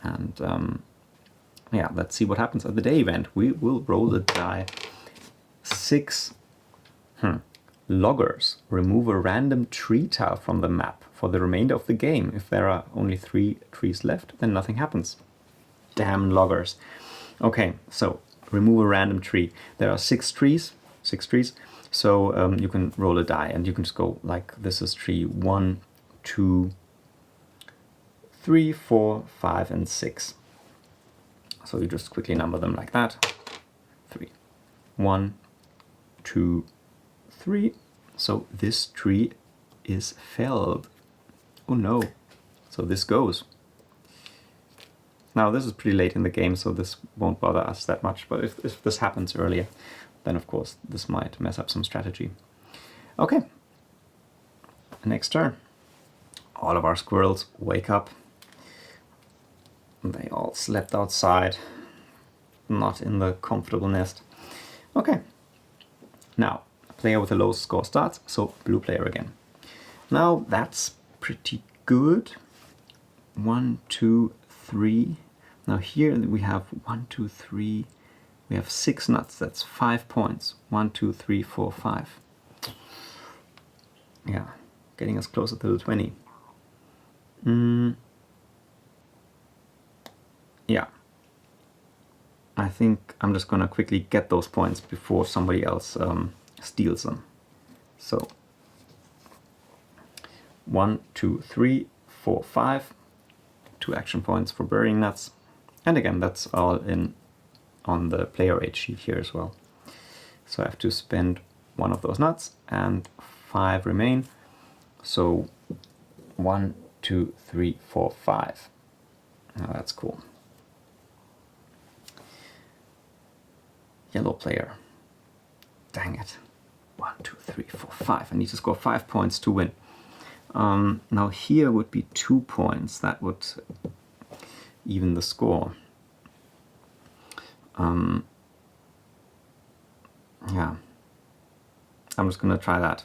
And yeah, let's see what happens at the day event. We will roll the die. 6 loggers. Remove a random tree tile from the map for the remainder of the game. If there are only 3 trees left, then nothing happens. Damn loggers. Okay, so remove a random tree. There are 6 trees. So you can roll a die and you can just go like, this is tree 1, 2, 3, 4, 5, and 6. So you just quickly number them like that. 3. 1, 2, 3. So this tree is felled. Oh no. So this goes. Now this is pretty late in the game, so this won't bother us that much, but if this happens earlier, then of course this might mess up some strategy. Okay. Next turn. All of our squirrels wake up. They all slept outside, not in the comfortable nest. Okay. Now, player with a low score starts, so blue player again. Now that's pretty good. 1, 2, 3. Now here we have 1, 2, 3. We have 6 nuts. That's 5 points. 1, 2, 3, 4, 5. Yeah, getting us closer to the 20. Yeah. I think I'm just gonna quickly get those points before somebody else steals them. So 1, 2, 3, 4, 5. 2 action points for burying nuts. And again, that's all in on the player rate sheet here as well. So I have to spend 1 of those nuts and 5 remain. So 1, 2, 3, 4, 5. Now that's cool. Yellow player. Dang it. 1, 2, 3, 4, 5. I need to score 5 points to win. Now here would be 2 points. That would even the score. Yeah. I'm just gonna try that.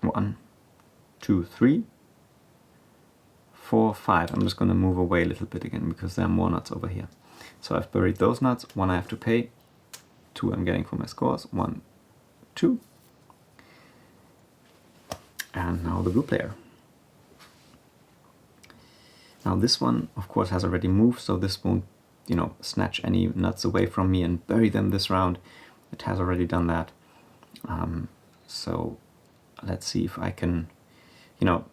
1, 2, 3, 4, 5. I'm just gonna move away a little bit again because there are more nuts over here. So I've buried those nuts. 1 I have to pay. 2 I'm getting for my scores. 1, 2. And now the blue player. Now this one, of course, has already moved, so this won't, you know, snatch any nuts away from me and bury them this round. It has already done that. So let's see if I can, you know,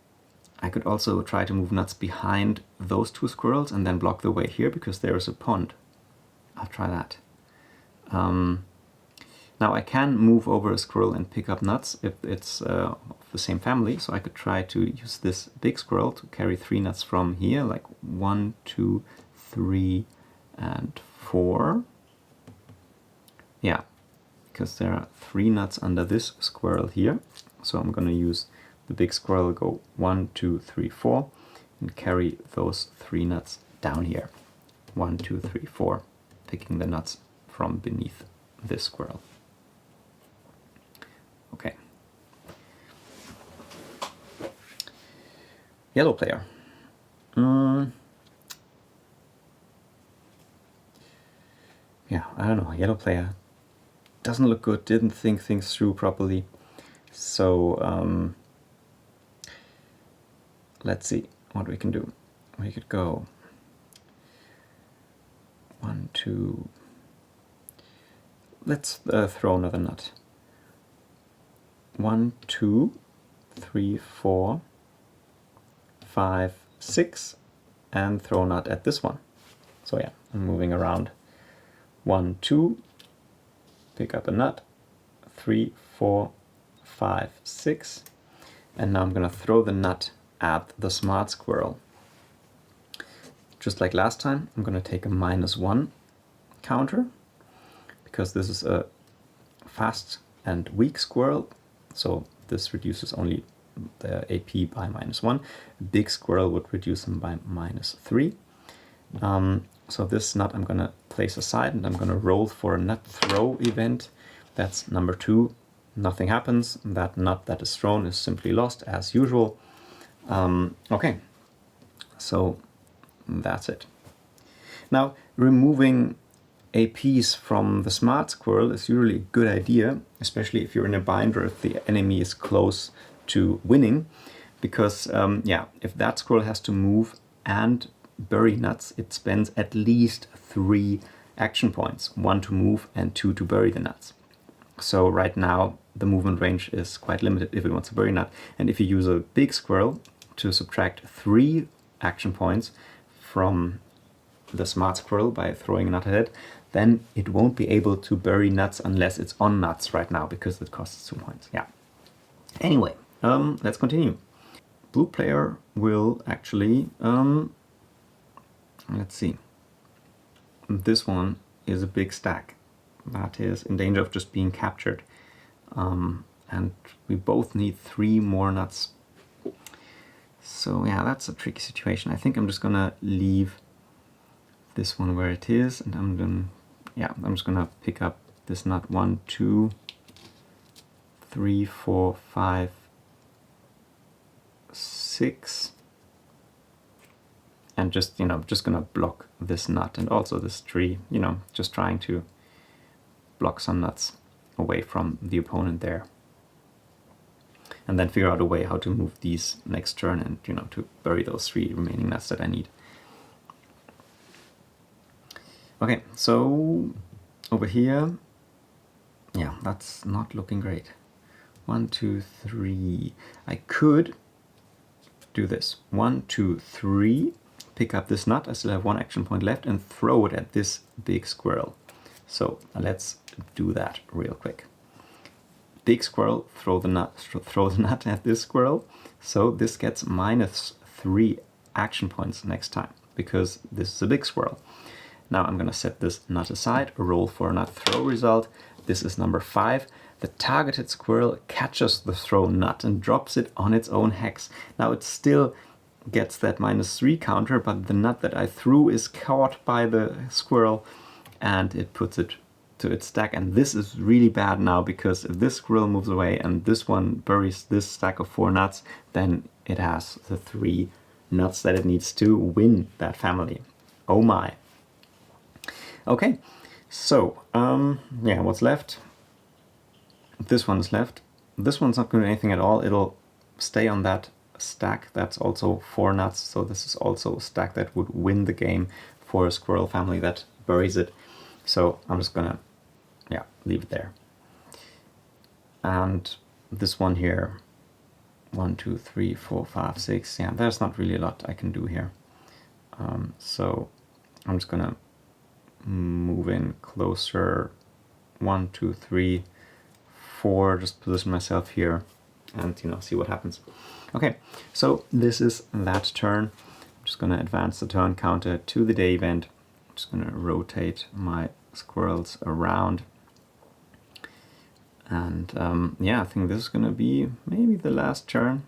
I could also try to move nuts behind those 2 squirrels and then block the way here because there is a pond. I'll try that. Now I can move over a squirrel and pick up nuts if it's of the same family, so I could try to use this big squirrel to carry 3 nuts from here, like 1, 2, 3, and 4. Yeah, because there are 3 nuts under this squirrel here, so I'm going to use the big squirrel, go 1, 2, 3, 4, and carry those 3 nuts down here. 1, 2, 3, 4, picking the nuts from beneath this squirrel. Okay. Yellow player. Yeah, I don't know. Yellow player doesn't look good, didn't think things through properly. So let's see what we can do. We could go 1, 2. Let's throw another nut. 1, 2, 3, 4, 5, 6, and throw a nut at this one. So yeah, I'm moving around. 1, 2, pick up a nut. 3, 4, 5, 6, and now I'm gonna throw the nut at the smart squirrel. Just like last time, I'm gonna take a -1 counter because this is a fast and weak squirrel. So this reduces only the AP by -1. A big squirrel would reduce them by -3. So this nut I'm going to place aside, and I'm going to roll for a nut throw event. That's number 2. Nothing happens. That nut that is thrown is simply lost as usual. Okay, so that's it. Now, removing APs from the smart squirrel is usually a good idea, especially if you're in a bind or if the enemy is close to winning, because yeah, if that squirrel has to move and bury nuts, it spends at least 3 action points, 1 to move and 2 to bury the nuts. So right now the movement range is quite limited if it wants to bury nut, and if you use a big squirrel to subtract 3 action points from the smart squirrel by throwing a nut ahead, then it won't be able to bury nuts unless it's on nuts right now, because it costs 2 points. Yeah. Anyway, let's continue. Blue player will actually, let's see. This one is a big stack that is in danger of just being captured. And we both need 3 more nuts. So yeah, that's a tricky situation. I think I'm just gonna leave this one where it is, and I'm just gonna pick up this nut 1, 2, 3, 4, 5, 6, and just gonna block this nut and also this tree. Just trying to block some nuts away from the opponent there, and then figure out a way how to move these next turn and to bury those 3 remaining nuts that I need. Okay, so over here, yeah, that's not looking great. 1, 2, 3. I could do this. 1, 2, 3. Pick up this nut. I still have 1 action point left, and throw it at this big squirrel. So let's do that real quick. Big squirrel, throw the nut at this squirrel. So this gets -3 action points next time, because this is a big squirrel. Now I'm going to set this nut aside, roll for a nut throw result. This is number 5. The targeted squirrel catches the thrown nut and drops it on its own hex. Now it still gets that -3 counter, but the nut that I threw is caught by the squirrel and it puts it to its stack. And this is really bad now, because if this squirrel moves away and this one buries this stack of 4 nuts, then it has the 3 nuts that it needs to win that family. Oh my. Okay, so yeah, what's left? This one's left. This one's not going to do anything at all. It'll stay on that stack. That's also 4 nuts, so this is also a stack that would win the game for a squirrel family that buries it. So I'm just gonna, yeah, leave it there. And this one here, 1, 2, 3, 4, 5, 6. Yeah, there's not really a lot I can do here. So I'm just gonna move in closer. 1, 2, 3, 4. Just position myself here, and see what happens. Okay, so this is that turn. I'm just gonna advance the turn counter to the day event. I'm just gonna rotate my squirrels around, and yeah, I think this is gonna be maybe the last turn.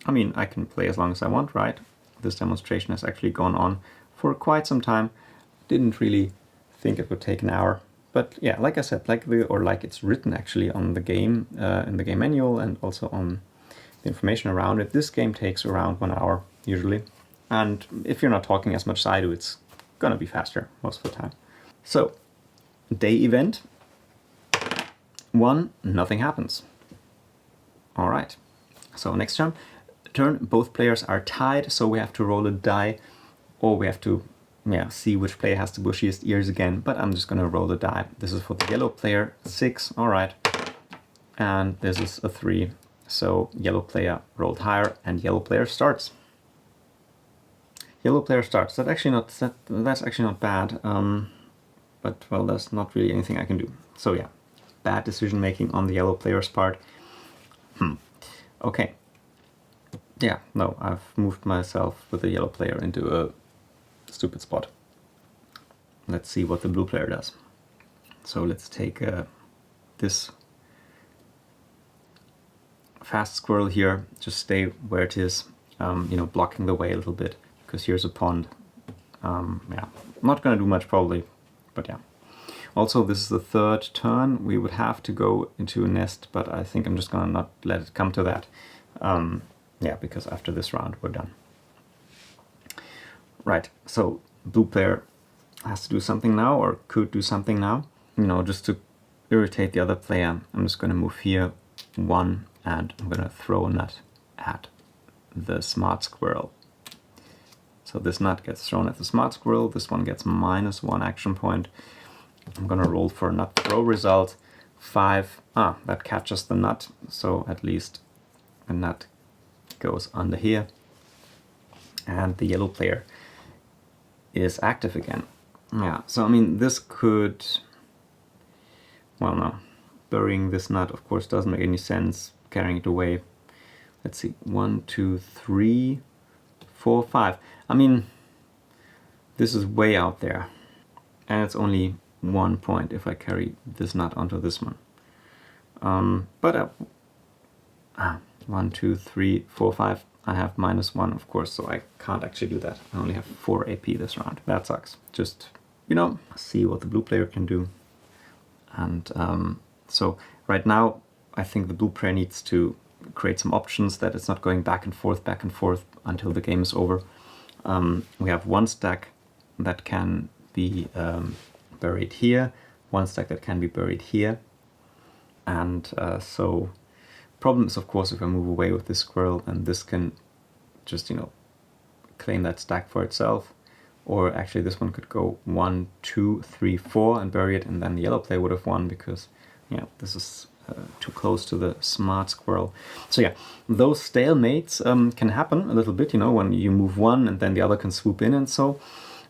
I mean, I can play as long as I want, right? This demonstration has actually gone on for quite some time. Didn't really think it would take an hour, but yeah, like I said, like it's written actually on the game, in the game manual, and also on the information around it, this game takes around 1 hour usually. And if you're not talking as much as I do, it's gonna be faster most of the time. So, day event 1, nothing happens. All right. So next turn, both players are tied, so we have to roll a die, or we have to see which player has the bushiest ears again, but I'm just gonna roll the die. This is for the yellow player, 6, all right. And this is a 3, so yellow player rolled higher, and yellow player starts. Yellow player starts. That's actually not bad, but well, there's not really anything I can do. So yeah, bad decision making on the yellow player's part. Okay. Yeah, no, I've moved myself with the yellow player into a stupid spot. Let's see what the blue player does. So let's take this fast squirrel here, just stay where it is, you know, blocking the way a little bit, because here's a pond. Yeah, not gonna do much probably, but yeah. Also, this is the third turn. We would have to go into a nest, but I think I'm just gonna not let it come to that. Yeah, because after this round we're done. Right, so blue player has to do something now, or could do something now. You know, just to irritate the other player, I'm just gonna move here 1, and I'm gonna throw a nut at the smart squirrel. So this nut gets thrown at the smart squirrel, this one gets -1 action point. I'm gonna roll for a nut throw result, 5. That catches the nut, so at least a nut goes under here. And the yellow player is active again. Yeah, so I mean, this could, well, no. Burying this nut, of course, doesn't make any sense, carrying it away. Let's see, 1, 2, 3, 4, 5. I mean, this is way out there. And it's only 1 point if I carry this nut onto this one. But 1, 2, 3, 4, 5. I have -1, of course, so I can't actually do that. I only have 4 AP this round. That sucks. Just, you know, see what the blue player can do. And so right now, I think the blue player needs to create some options that it's not going back and forth until the game is over. We have 1 stack that can be buried here, 1 stack that can be buried here. And so problem is, of course, if I move away with this squirrel, then this can just, you know, claim that stack for itself. Or actually this one could go 1, 2, 3, 4 and bury it, and then the yellow player would have won because, yeah, this is too close to the smart squirrel. So yeah, those stalemates can happen a little bit, you know, when you move one and then the other can swoop in and so.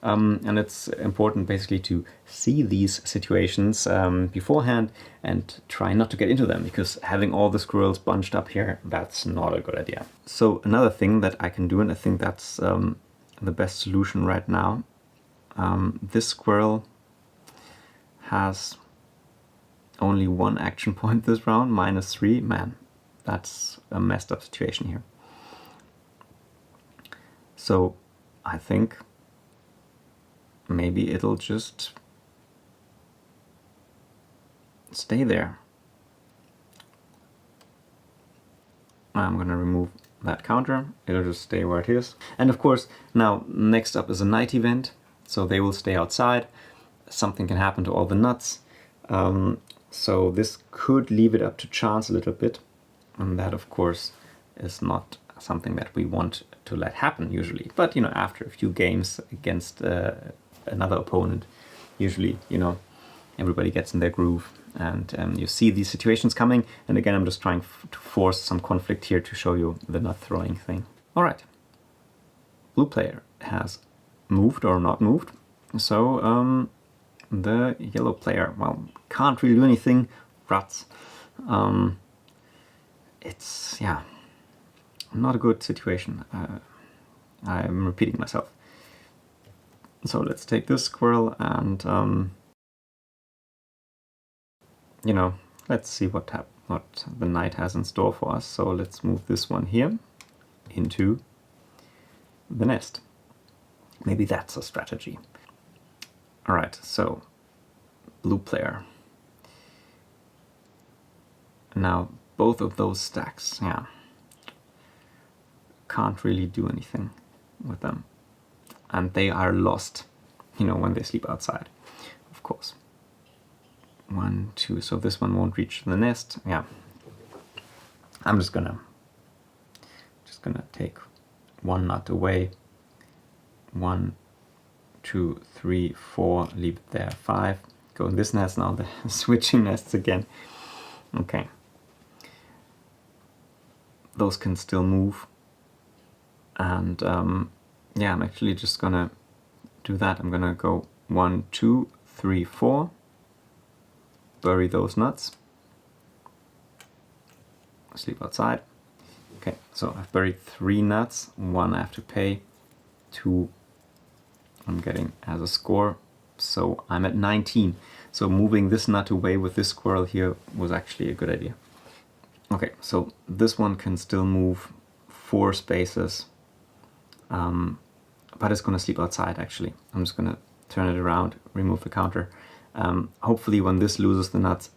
And it's important basically to see these situations beforehand and try not to get into them, because having all the squirrels bunched up here, that's not a good idea. So another thing that I can do, and I think that's the best solution right now, this squirrel has only 1 action point this round, -3. Man, that's a messed up situation here. So I think maybe it'll just stay there. I'm gonna remove that counter, it'll just stay where it is. And of course, now next up is a night event, so they will stay outside. Something can happen to all the nuts. So this could leave it up to chance a little bit, and that of course is not something that we want to let happen usually. But you know, after a few games against another opponent, usually, you know, everybody gets in their groove, and you see these situations coming. And again, I'm just trying to force some conflict here to show you the nut throwing thing. All right, blue player has moved or not moved, so the yellow player, well, can't really do anything. Ruts. It's, yeah, not a good situation. I'm repeating myself. So let's take this squirrel and, you know, let's see what the night has in store for us. So let's move this one here into the nest. Maybe that's a strategy. All right, so blue player. Now both of those stacks, yeah, can't really do anything with them. And they are lost, you know, when they sleep outside, of course. 1, 2, so this one won't reach the nest. Yeah, I'm just gonna take 1 nut away. 1, 2, 3, 4, leave it there. 5, go in this nest now. The switching nests again. Okay, those can still move, and yeah, I'm actually just gonna do that. I'm gonna go 1, 2, 3, 4, bury those nuts, sleep outside. Okay, so I've buried 3 nuts, 1 I have to pay, 2 I'm getting as a score, so I'm at 19. So moving this nut away with this squirrel here was actually a good idea. Okay, so this one can still move 4 spaces, but it's going to sleep outside actually. I'm just going to turn it around, remove the counter. Hopefully when this loses the nut,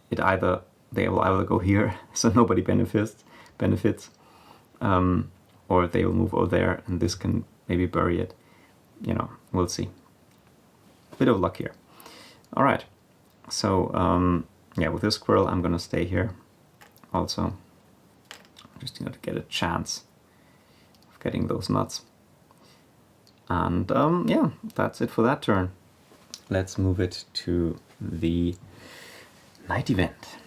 they will either go here, so nobody benefits, or they will move over there and this can maybe bury it. You know, we'll see. Bit of luck here. All right, so yeah, with this squirrel I'm gonna stay here also, just to get a chance of getting those nuts. And yeah, that's it for that turn. Let's move it to the night event.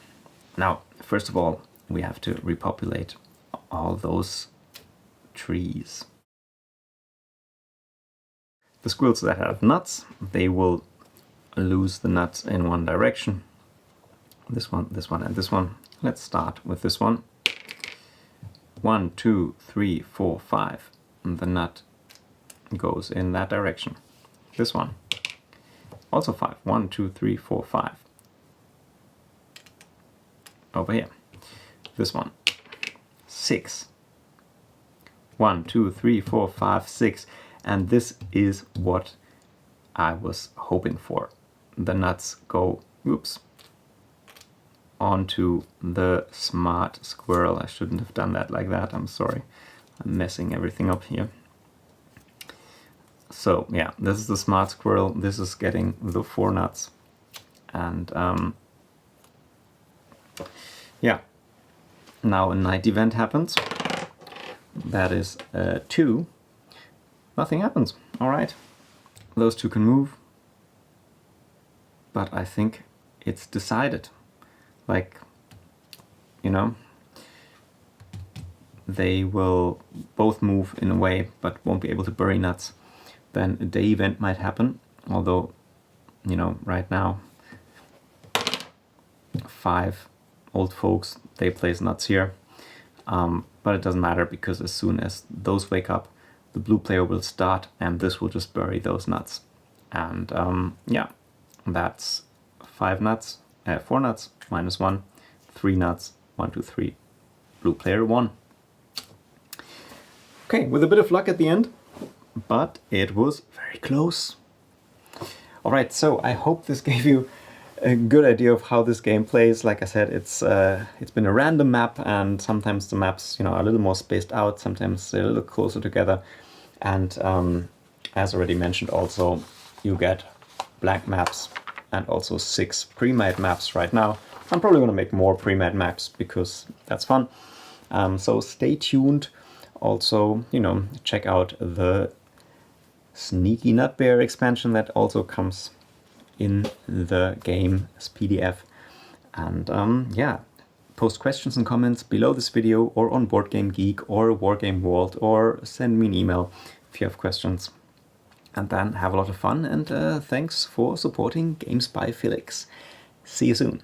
Now, first of all, we have to repopulate all those trees. The squirrels that have nuts, they will lose the nuts in one direction. This one, and this one. Let's start with this one. 1, 2, 3, 4, 5. And the nut goes in that direction. This one. Also 5. 1, 2, 3, 4, 5. Over here. This one. 6. 1, 2, 3, 4, 5, 6. And this is what I was hoping for. The nuts go, oops, onto the smart squirrel. I shouldn't have done that like that. I'm sorry. I'm messing everything up here. So yeah, this is the smart squirrel. This is getting the 4 nuts. And yeah, now a night event happens. That is 2. Nothing happens. All right, those 2 can move, but I think it's decided. Like, you know, they will both move in a way, but won't be able to bury nuts. Then a day event might happen, although, you know, right now 5 old folks, they place nuts here, but it doesn't matter because as soon as those wake up, the blue player will start and this will just bury those nuts. And yeah, that's 5 nuts, 4 nuts, -1, 3 nuts, 1, 2, 3, blue player won. Okay, with a bit of luck at the end, but it was very close. All right, so I hope this gave you a good idea of how this game plays. Like I said, it's been a random map, and sometimes the maps, you know, are a little more spaced out, sometimes they're a little closer together. And as already mentioned, also you get blank maps and also 6 pre-made maps right now. I'm probably going to make more pre-made maps because that's fun. So stay tuned. Also, you know, check out the Sneaky Nut Bear expansion that also comes in the game as PDF. And yeah, post questions and comments below this video or on Boardgame Geek or Wargame World, or send me an email if you have questions. And then have a lot of fun, and thanks for supporting Games by Felix. See you soon.